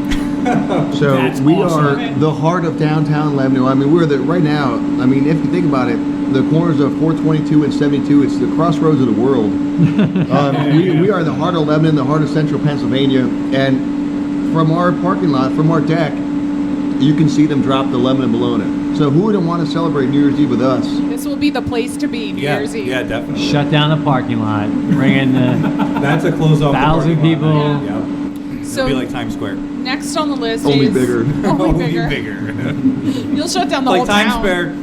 So That's we awesome. are the heart of downtown Lebanon. I mean, we're right now, if you think about it, the corners of 422 and 72, it's the crossroads of the world. We are the heart of Lebanon, the heart of central Pennsylvania. And from our parking lot, from our deck, you can see them drop the Lebanon Bologna. So who wouldn't want to celebrate New Year's Eve with us? This will be the place to be New Year's Eve. Yeah, definitely. Shut down the parking lot. Bring in the That's a close off. 1,000 people. Yeah. So It'll be like Times Square. next on the list Only is bigger. Only bigger. You'll shut down the Like whole Times town. Square.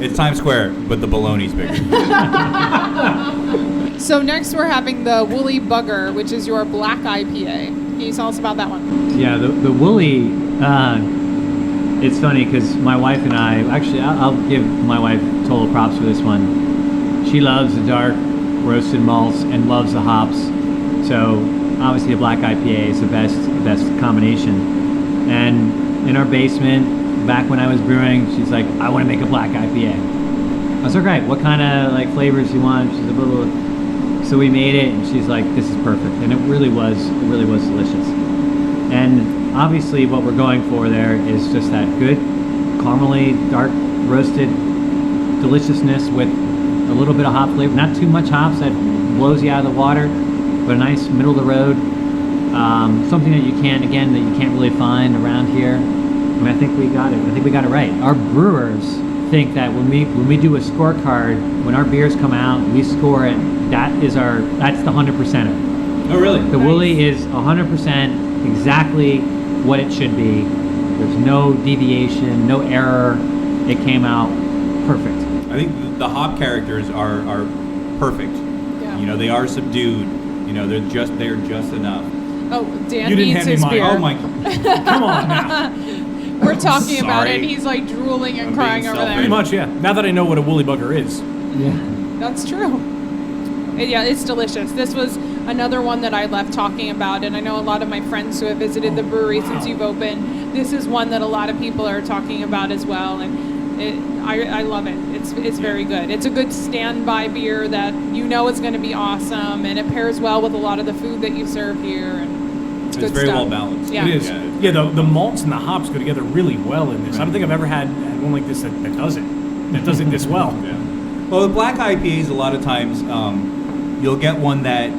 It's Times Square, but the bologna's bigger. So next we're having the Woolly Bugger, which is your black IPA. Can you tell us about that one? Yeah, the woolly. It's funny because my wife and I actually I'll give my wife total props for this one. She loves the dark roasted malts and loves the hops. So obviously a black IPA is the best combination. And in our basement, back when I was brewing, she's like, I want to make a black IPA. I was like, right, what kind of flavors do you want? She's like, so we made it, and she's like, this is perfect. And it really was delicious. And obviously what we're going for there is just that good caramely, dark roasted deliciousness with a little bit of hop flavor. Not too much hops that blows you out of the water, but a nice middle of the road. Something that you can't really find around here. I mean, I think we got it. I think we got it right. Our brewers think that when we do a scorecard, when our beers come out, we score it. That's the 100%er. Oh, really? The Woolly is 100% exactly what it should be. There's no deviation, no error. It came out perfect. I think the hop characters are perfect. Yeah. You know, they are subdued. You know, they're just enough. Oh, Dan You didn't needs hand me his mine. beer. Oh my! Come on now. We're talking about it, Sorry. and he's like drooling and I'm crying being over there. Pretty much, yeah. Now that I know what a woolly bugger is. Yeah. That's true. Yeah, it's delicious. This was another one that I left talking about, and I know a lot of my friends who have visited the brewery since you've opened. This is one that a lot of people are talking about as well, and I love it. It's very good. It's a good standby beer that you know is going to be awesome, and it pairs well with a lot of the food that you serve here. And it's good very stuff. well balanced. Yeah. It is. Yeah, the malts and the hops go together really well in this. I don't think I've ever had one like this that does it. That does it this well. Yeah. Well, the black IPAs, a lot of times, you'll get one that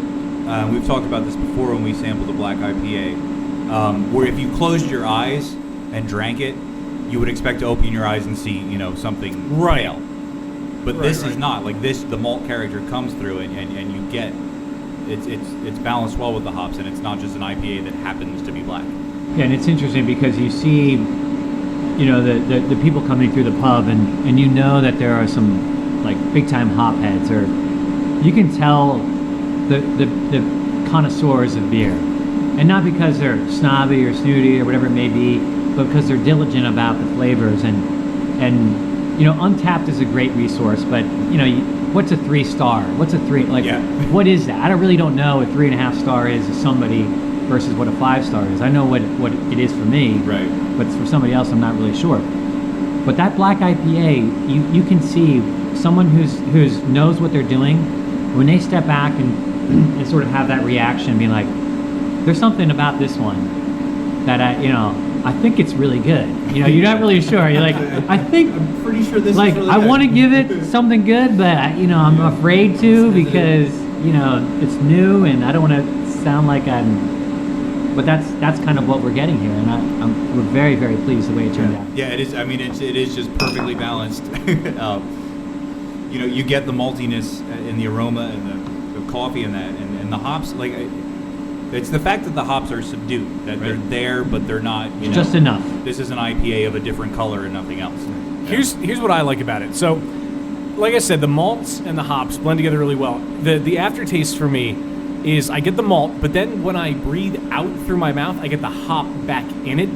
we've talked about this before when we sampled the black IPA, where if you closed your eyes and drank it, you would expect to open your eyes and see, you know, something pale. But this is not like this. The malt character comes through, and you get it's balanced well with the hops, and it's not just an IPA that happens to be black. Yeah, and it's interesting because you see, you know, the people coming through the pub, and you know that there are some like big time hop heads, or you can tell the connoisseurs of beer, and not because they're snobby or snooty or whatever it may be, but because they're diligent about the flavors, and you know, Untapped is a great resource, but you know, what's a 3-star? What's a 3? Like, what is that? I really don't know what 3.5 star is to somebody versus what a 5-star is. I know what it is for me, right? But for somebody else, I'm not really sure. But that black IPA, you can see someone who's knows what they're doing when they step back and sort of have that reaction, being like, "There's something about this one that I think it's really good." You know, you're not really sure. You're like, I'm pretty sure this like, is really I good. want to give it something good, but I'm afraid to because it's new and I don't want to sound like I'm. But that's kind of what we're getting here, and we're very, very pleased the way it turned out. Yeah, it is. I mean, it is just perfectly balanced. You know, you get the maltiness in the aroma and the coffee and that, and the hops. Like, it's the fact that the hops are subdued, that they're there, but they're not. Just enough. This is an IPA of a different color and nothing else. Here's what I like about it. So, like I said, the malts and the hops blend together really well. The aftertaste for me is I get the malt, but then when I breathe out through my mouth, I get the hop back in it,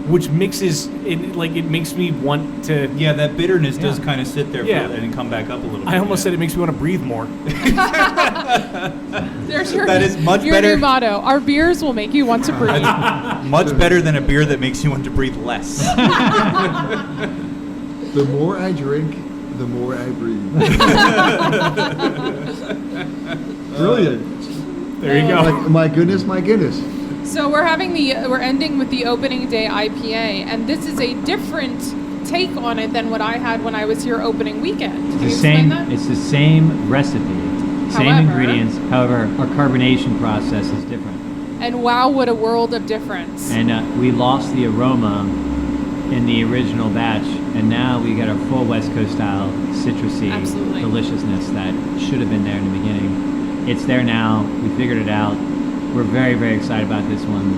which mixes it. Like, it makes me want to. Yeah, that bitterness does kind of sit there and come back up a little bit. I almost said it makes me want to breathe more. There's your, That is much your better. new motto. Our beers will make you want to breathe. Much better than a beer that makes you want to breathe less. The more I drink, the more I breathe. Brilliant. There you go. Like, my goodness, my goodness. So we're ending with the opening day IPA, and this is a different take on it than what I had when I was here opening weekend. Can you explain that? It's the same recipe, same However- ingredients. However, our carbonation process is different. And wow, what a world of difference. And we lost the aroma in the original batch, and now we got our full West Coast style citrusy Absolutely. deliciousness that should have been there in the beginning. It's there now. We figured it out. We're very, very excited about this one.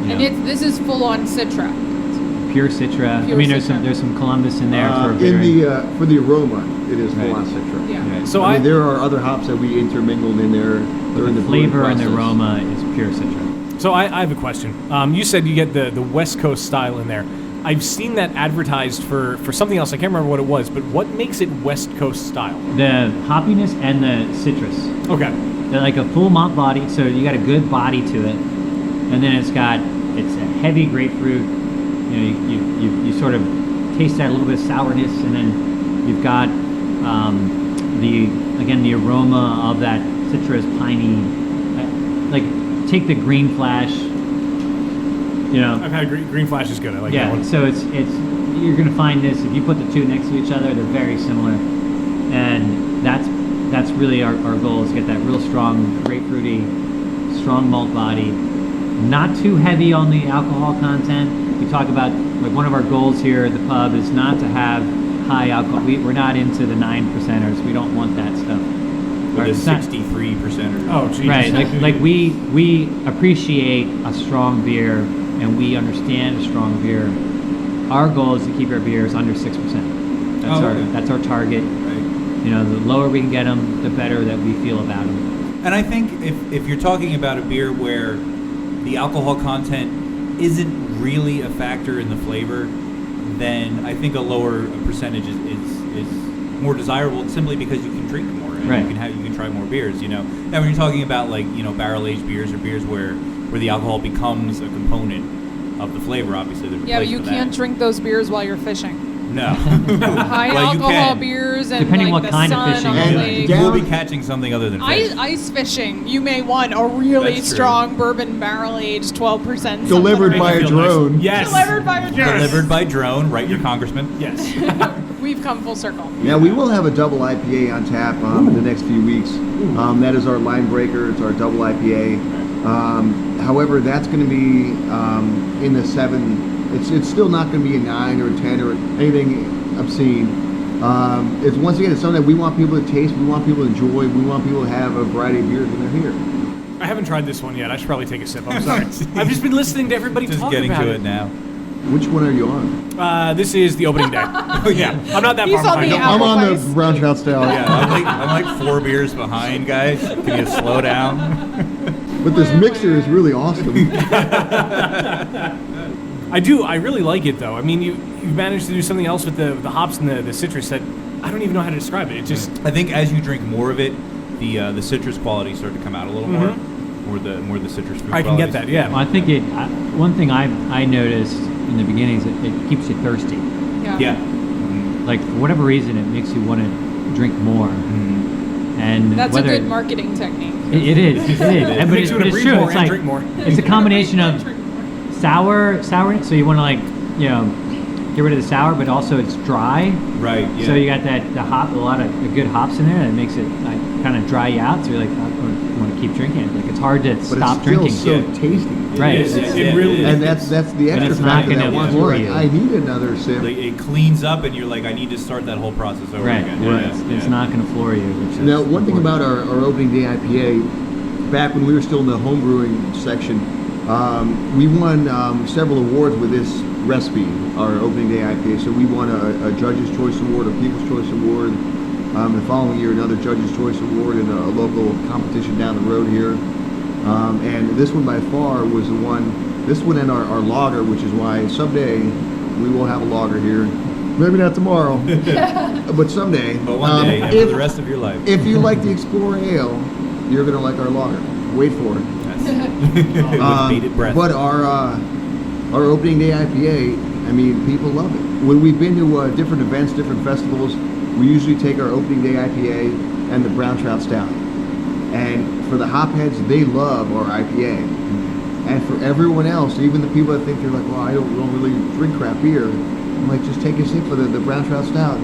You know, And this is full on Citra. pure Citra. Pure I mean, there's Citra. some Columbus in there for a In bittering. for the aroma, it is full on Right. Citra. Yeah. So I mean, there are other hops that we intermingled in there during The the brewing flavor and the process. aroma is pure Citra. So I have a question. You said you get the West Coast style in there. I've seen that advertised for something else. I can't remember what it was, but what makes it West Coast style? The hoppiness and the citrus. Okay. They're like a full malt body, so you got a good body to it, and then it's a heavy grapefruit. You know, you sort of taste that little bit of sourness, and then you've got the aroma of that citrus piney. Like, take the Green Flash. You know. I've had Green Flash is good. I like that one. So it's you're gonna find this if you put the two next to each other, they're very similar, and that's really our goal is to get that real strong grapefruity, strong malt body, not too heavy on the alcohol content. We talk about, like, one of our goals here at the pub is not to have high alcohol. We're not into the 9%ers. We don't want that stuff. Or the It's not- 63%. Oh, geez. Right, like we appreciate a strong beer and we understand a strong beer, our goal is to keep our beers under 6%. That's our target. Right. You know, the lower we can get them, the better that we feel about them. And I think if you're talking about a beer where the alcohol content isn't really a factor in the flavor, then I think a lower percentage is more desirable simply because you can drink more and Right. you can try more beers. Now when you're talking about like barrel aged beers or beers where the alcohol becomes a component of the flavor, obviously there's a Yeah, but place you for can't that. drink those beers while you're fishing. No. High Well, you alcohol can. beers and Depending like what the kind of sun fishing on you're the doing. lake. We'll be catching something other than fish. Ice fishing, you may want a really That's true. strong bourbon barrel aged 12%. Delivered something by a like drone. Yes. Delivered by a drone. Delivered by drone, right, your congressman? Yes. We've come full circle. Yeah, we will have a double IPA on tap in the next few weeks. That is our line breaker. It's our double IPA. However, that's going to be in the 7. It's still not going to be a 9 or a 10 or anything obscene. It's once again, it's something that we want people to taste. We want people to enjoy. We want people to have a variety of beers when they're here. I haven't tried this one yet. I should probably take a sip. I'm sorry. I've just been listening to everybody Just talk getting about to it now. Which one are you on? This is the opening day. Yeah, I'm not that He's far on behind. the Don't apple worry. I'm on the Spice. brown trout stout. Yeah, I'm like 4 beers behind, guys. Can you slow down? But this mixer is really awesome. I really like it though. I mean, you've managed to do something else with the hops and the citrus that I don't even know how to describe it. It just I think as you drink more of it, the citrus qualities start to come out a little more. More the citrus fruit I can get qualities. that. Yeah. Well, I think one thing I noticed in the beginning is it keeps you thirsty. Yeah. Like for whatever reason, it makes you want to drink more. And That's a whether good marketing technique. It is. But Makes you wanna it's breathe true. more It's and like drink more. it's a combination of sour. So you want to get rid of the sour, but also it's dry. Right. Yeah. So you got the hop, a lot of good hops in there that makes it like kind of dry you out. So you're like, I want to keep drinking it. Like it's hard to But stop it's still drinking. so tasty. Right. It really And that's the extra it's not factor that gonna once floor you're you. like, I need another sip. Like, it cleans up, and you're like, I need to start that whole process over Right. again. It's not going to floor you. Which is Now, one thing important. about our opening day IPA, back when we were still in the homebrewing section, we won several awards with this recipe, our opening day IPA. So we won a Judge's Choice Award, a People's Choice Award. The following year, another Judge's Choice Award in a local competition down the road here. And this one by far was the one, this one and our lager, which is why someday we will have a lager here. Maybe not tomorrow, but someday. But one day, and for the rest of your life. If you like the Explorer Ale, you're going to like our lager. Wait for it. With bated breath. But our opening day IPA, I mean, people love it. When we've been to different events, different festivals, we usually take our opening day IPA and the brown trout stout. And for the hopheads, they love our IPA. And for everyone else, even the people that think they're like, well, I don't really drink craft beer, I'm like, just take a sip of the brown trout stout.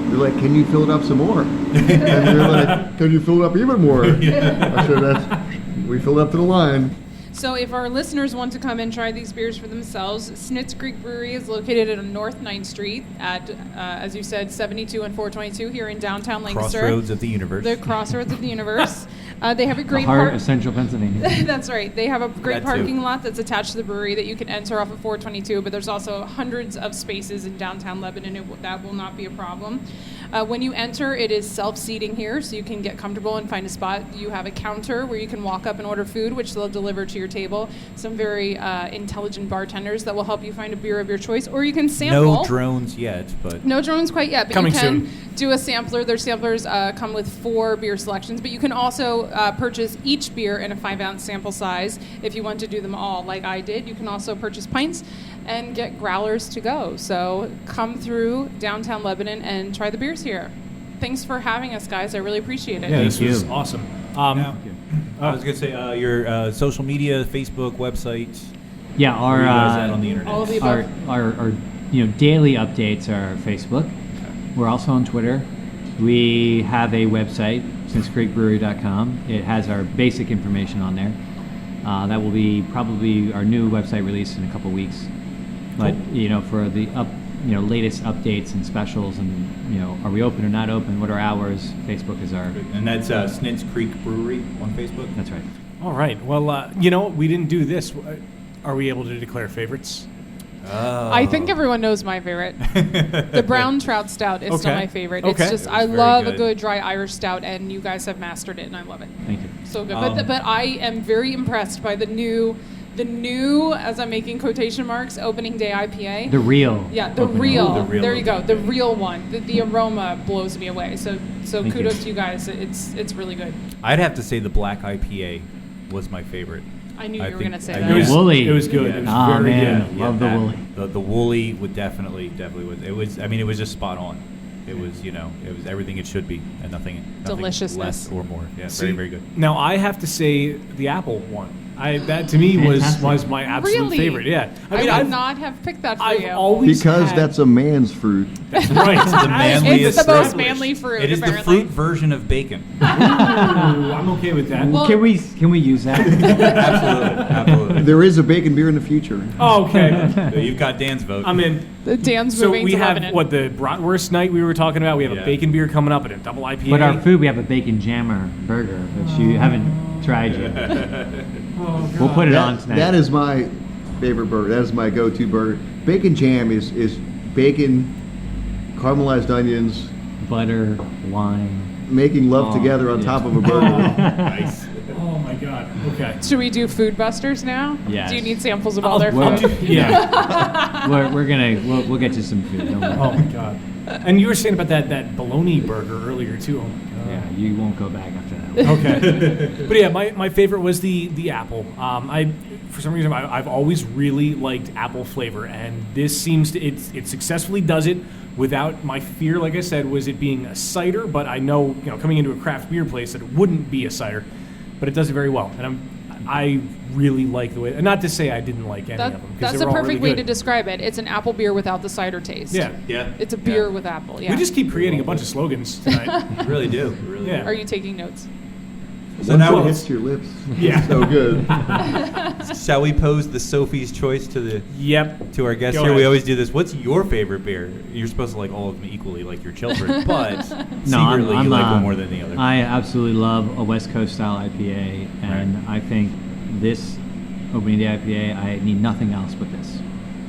They're like, can you fill it up some more? And they're like, can you fill it up even more? I said, we fill it up to the line. So if our listeners want to come and try these beers for themselves, Snitz Creek Brewery is located on North 9th Street at, as you said, 72 and 422 here in downtown Lancaster. Crossroads of the universe. The crossroads of the universe. They have a great the heart of central Pennsylvania. That's right. They have a great That too. parking lot that's attached to the brewery that you can enter off of 422, but there's also hundreds of spaces in downtown Lebanon. That will not be a problem. When you enter, it is self-seating here, so you can get comfortable and find a spot. You have a counter where you can walk up and order food, which they'll deliver to your table. Some very intelligent bartenders that will help you find a beer of your choice, or you can sample. No drones yet, but No drones quite yet, but Coming you can soon. do a sampler. Their samplers come with 4 beer selections, but you can also purchase each beer in a 5-ounce sample size if you want to do them all like I did. You can also purchase pints and get growlers to go. So come through downtown Lebanon and try the beers here. Thanks for having us, guys. I really appreciate it. Yeah, this Thank was you. awesome. I was gonna say your social media, Facebook, website. Yeah, Where are you guys at on the internet? All of the our above. daily updates are Facebook. We're also on Twitter. We have a website, SnitzCreekBrewery.com. It has our basic information on there. That will be probably our new website release in a couple weeks. But for the latest updates and specials, and are we open or not open? What are hours? Facebook is our. And that's Snitz Creek Brewery on Facebook. That's right. All right. Well, we didn't do this. are we able to declare favorites? I think everyone knows my favorite. The brown trout stout is still Okay. my favorite. Okay. It's just I very love good. a good dry Irish stout, and you guys have mastered it, and I love it. Thank you. So good. But I am very impressed by the new, as I'm making quotation marks, opening day IPA. The real. Yeah, the opening. real. The real There you go. opening The real one. The aroma blows me away. So Thank kudos you. to you guys. It's really good. I'd have to say the black IPA was my favorite. I knew you were think- gonna say I that. knew- It was Woolly. It was good. It was Ah, very man. good. Love the that- woolly. The woolly would definitely was. It was. I mean, it was just spot on. It was, it was everything it should be, and nothing Deliciousness. less or more. Yeah, See, very, very good. Now I have to say the apple one. That to me was Fantastic. my absolute Really? favorite. Yeah, I mean, would not have picked that for I've you. always Because had- that's a man's fruit. that's right. The manliest It's the most fruit. manly fruit. It is the apparently. fruit version of bacon. Ooh, I'm okay with that. Well- Can we use that? Absolutely. There is a bacon beer in the future. Oh, okay, So you've got Dan's vote. I'm in. The Dan's So moving we to have Lebanon. what the bratwurst night we were talking about. We have Yeah. a bacon beer coming up and a double IPA. But our food, we have a bacon jammer burger, which you haven't tried yet. We'll put it on tonight. That is my favorite burger. That is my go-to burger. Bacon jam is bacon, caramelized onions, butter, wine. making love Oh, together on yeah. top of a burger. Nice. Oh my god. Okay. Should we do food busters now? Yes. Do you need samples of all their Well, food? Yeah. We'll get you some food. Don't worry. Oh my god. And you were saying about that bologna burger earlier too. Oh my god. Yeah, you won't go back after that. Okay. But yeah, my favorite was the apple. For some reason I've always really liked apple flavor, and this seems to it successfully does it without my fear. Like I said, was it being a cider? But I know coming into a craft beer place that it wouldn't be a cider, but it does it very well, and I really like the way. And not to say I didn't like any of them. 'Cause That's they the were all perfect really way to good. describe it. It's an apple beer without the cider taste. Yeah. Yeah. It's a beer with apple. Yeah. We just keep creating a bunch of slogans tonight. You really do. You really Yeah. Are you taking notes? So Once now it hits your lips, Yeah. it's so good. shall we pose the Sophie's choice to Yep. our guests Go here? We ahead. always do this. What's your favorite beer? You're supposed to like all of them equally, like your children, but No, secretly you like one more than the other. I absolutely love a West Coast style IPA, and I think this opening day IPA, I need nothing else but this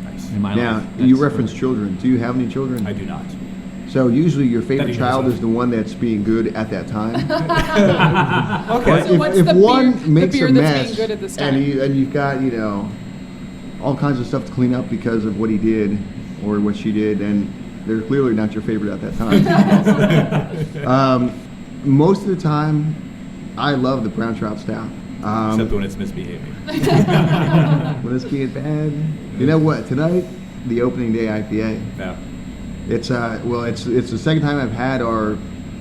Nice. in my Now, life. you That's- reference children. Do you have any children? I do not. So usually your That favorite he knows child of. is the one that's being good at that time. Okay. So what's if the one beer- the makes beer a that's mess being good at this and time? you've got all kinds of stuff to clean up because of what he did or what she did, and they're clearly not your favorite at that time. Most of the time, I love the brown trout stout. Except when it's misbehaving. When it's being bad, you know what? Tonight, the opening day IPA. No. It's it's the second time I've had our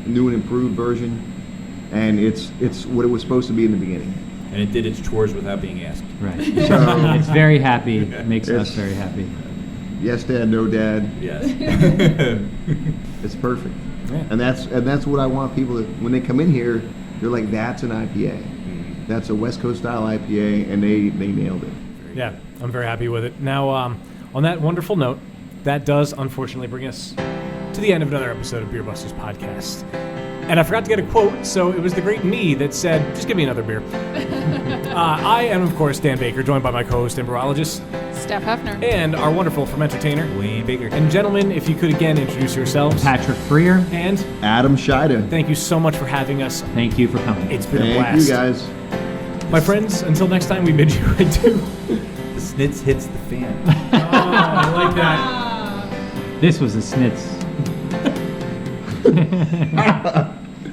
new and improved version, and it's what it was supposed to be in the beginning. And it did its chores without being asked. Right. So It's very happy. It makes us It's- very happy. yes, dad, no dad. Yes. It's perfect, Yeah. and that's what I want people to when they come in here. They're like, that's an IPA. That's a West Coast style IPA, and they nailed it. Yeah, I'm very happy with it. Now, on that wonderful note, that does unfortunately bring us to the end of another episode of Beer Busters Podcast. And I forgot to get a quote, so it was the great me that said, just give me another beer. I am, of course, Dan Baker, joined by my co-host and brewologist, Steph Hefner. and our wonderful fermentainer. Wayne Baker. And gentlemen, if you could again introduce yourselves. Patrick Freer, And Adam Scheida. thank you so much for having us. thank you for coming. It's been a Thank blast. you guys. My friends, until next time, we bid you adieu. The Snitz hits the fan. I like that. This was a Snitz.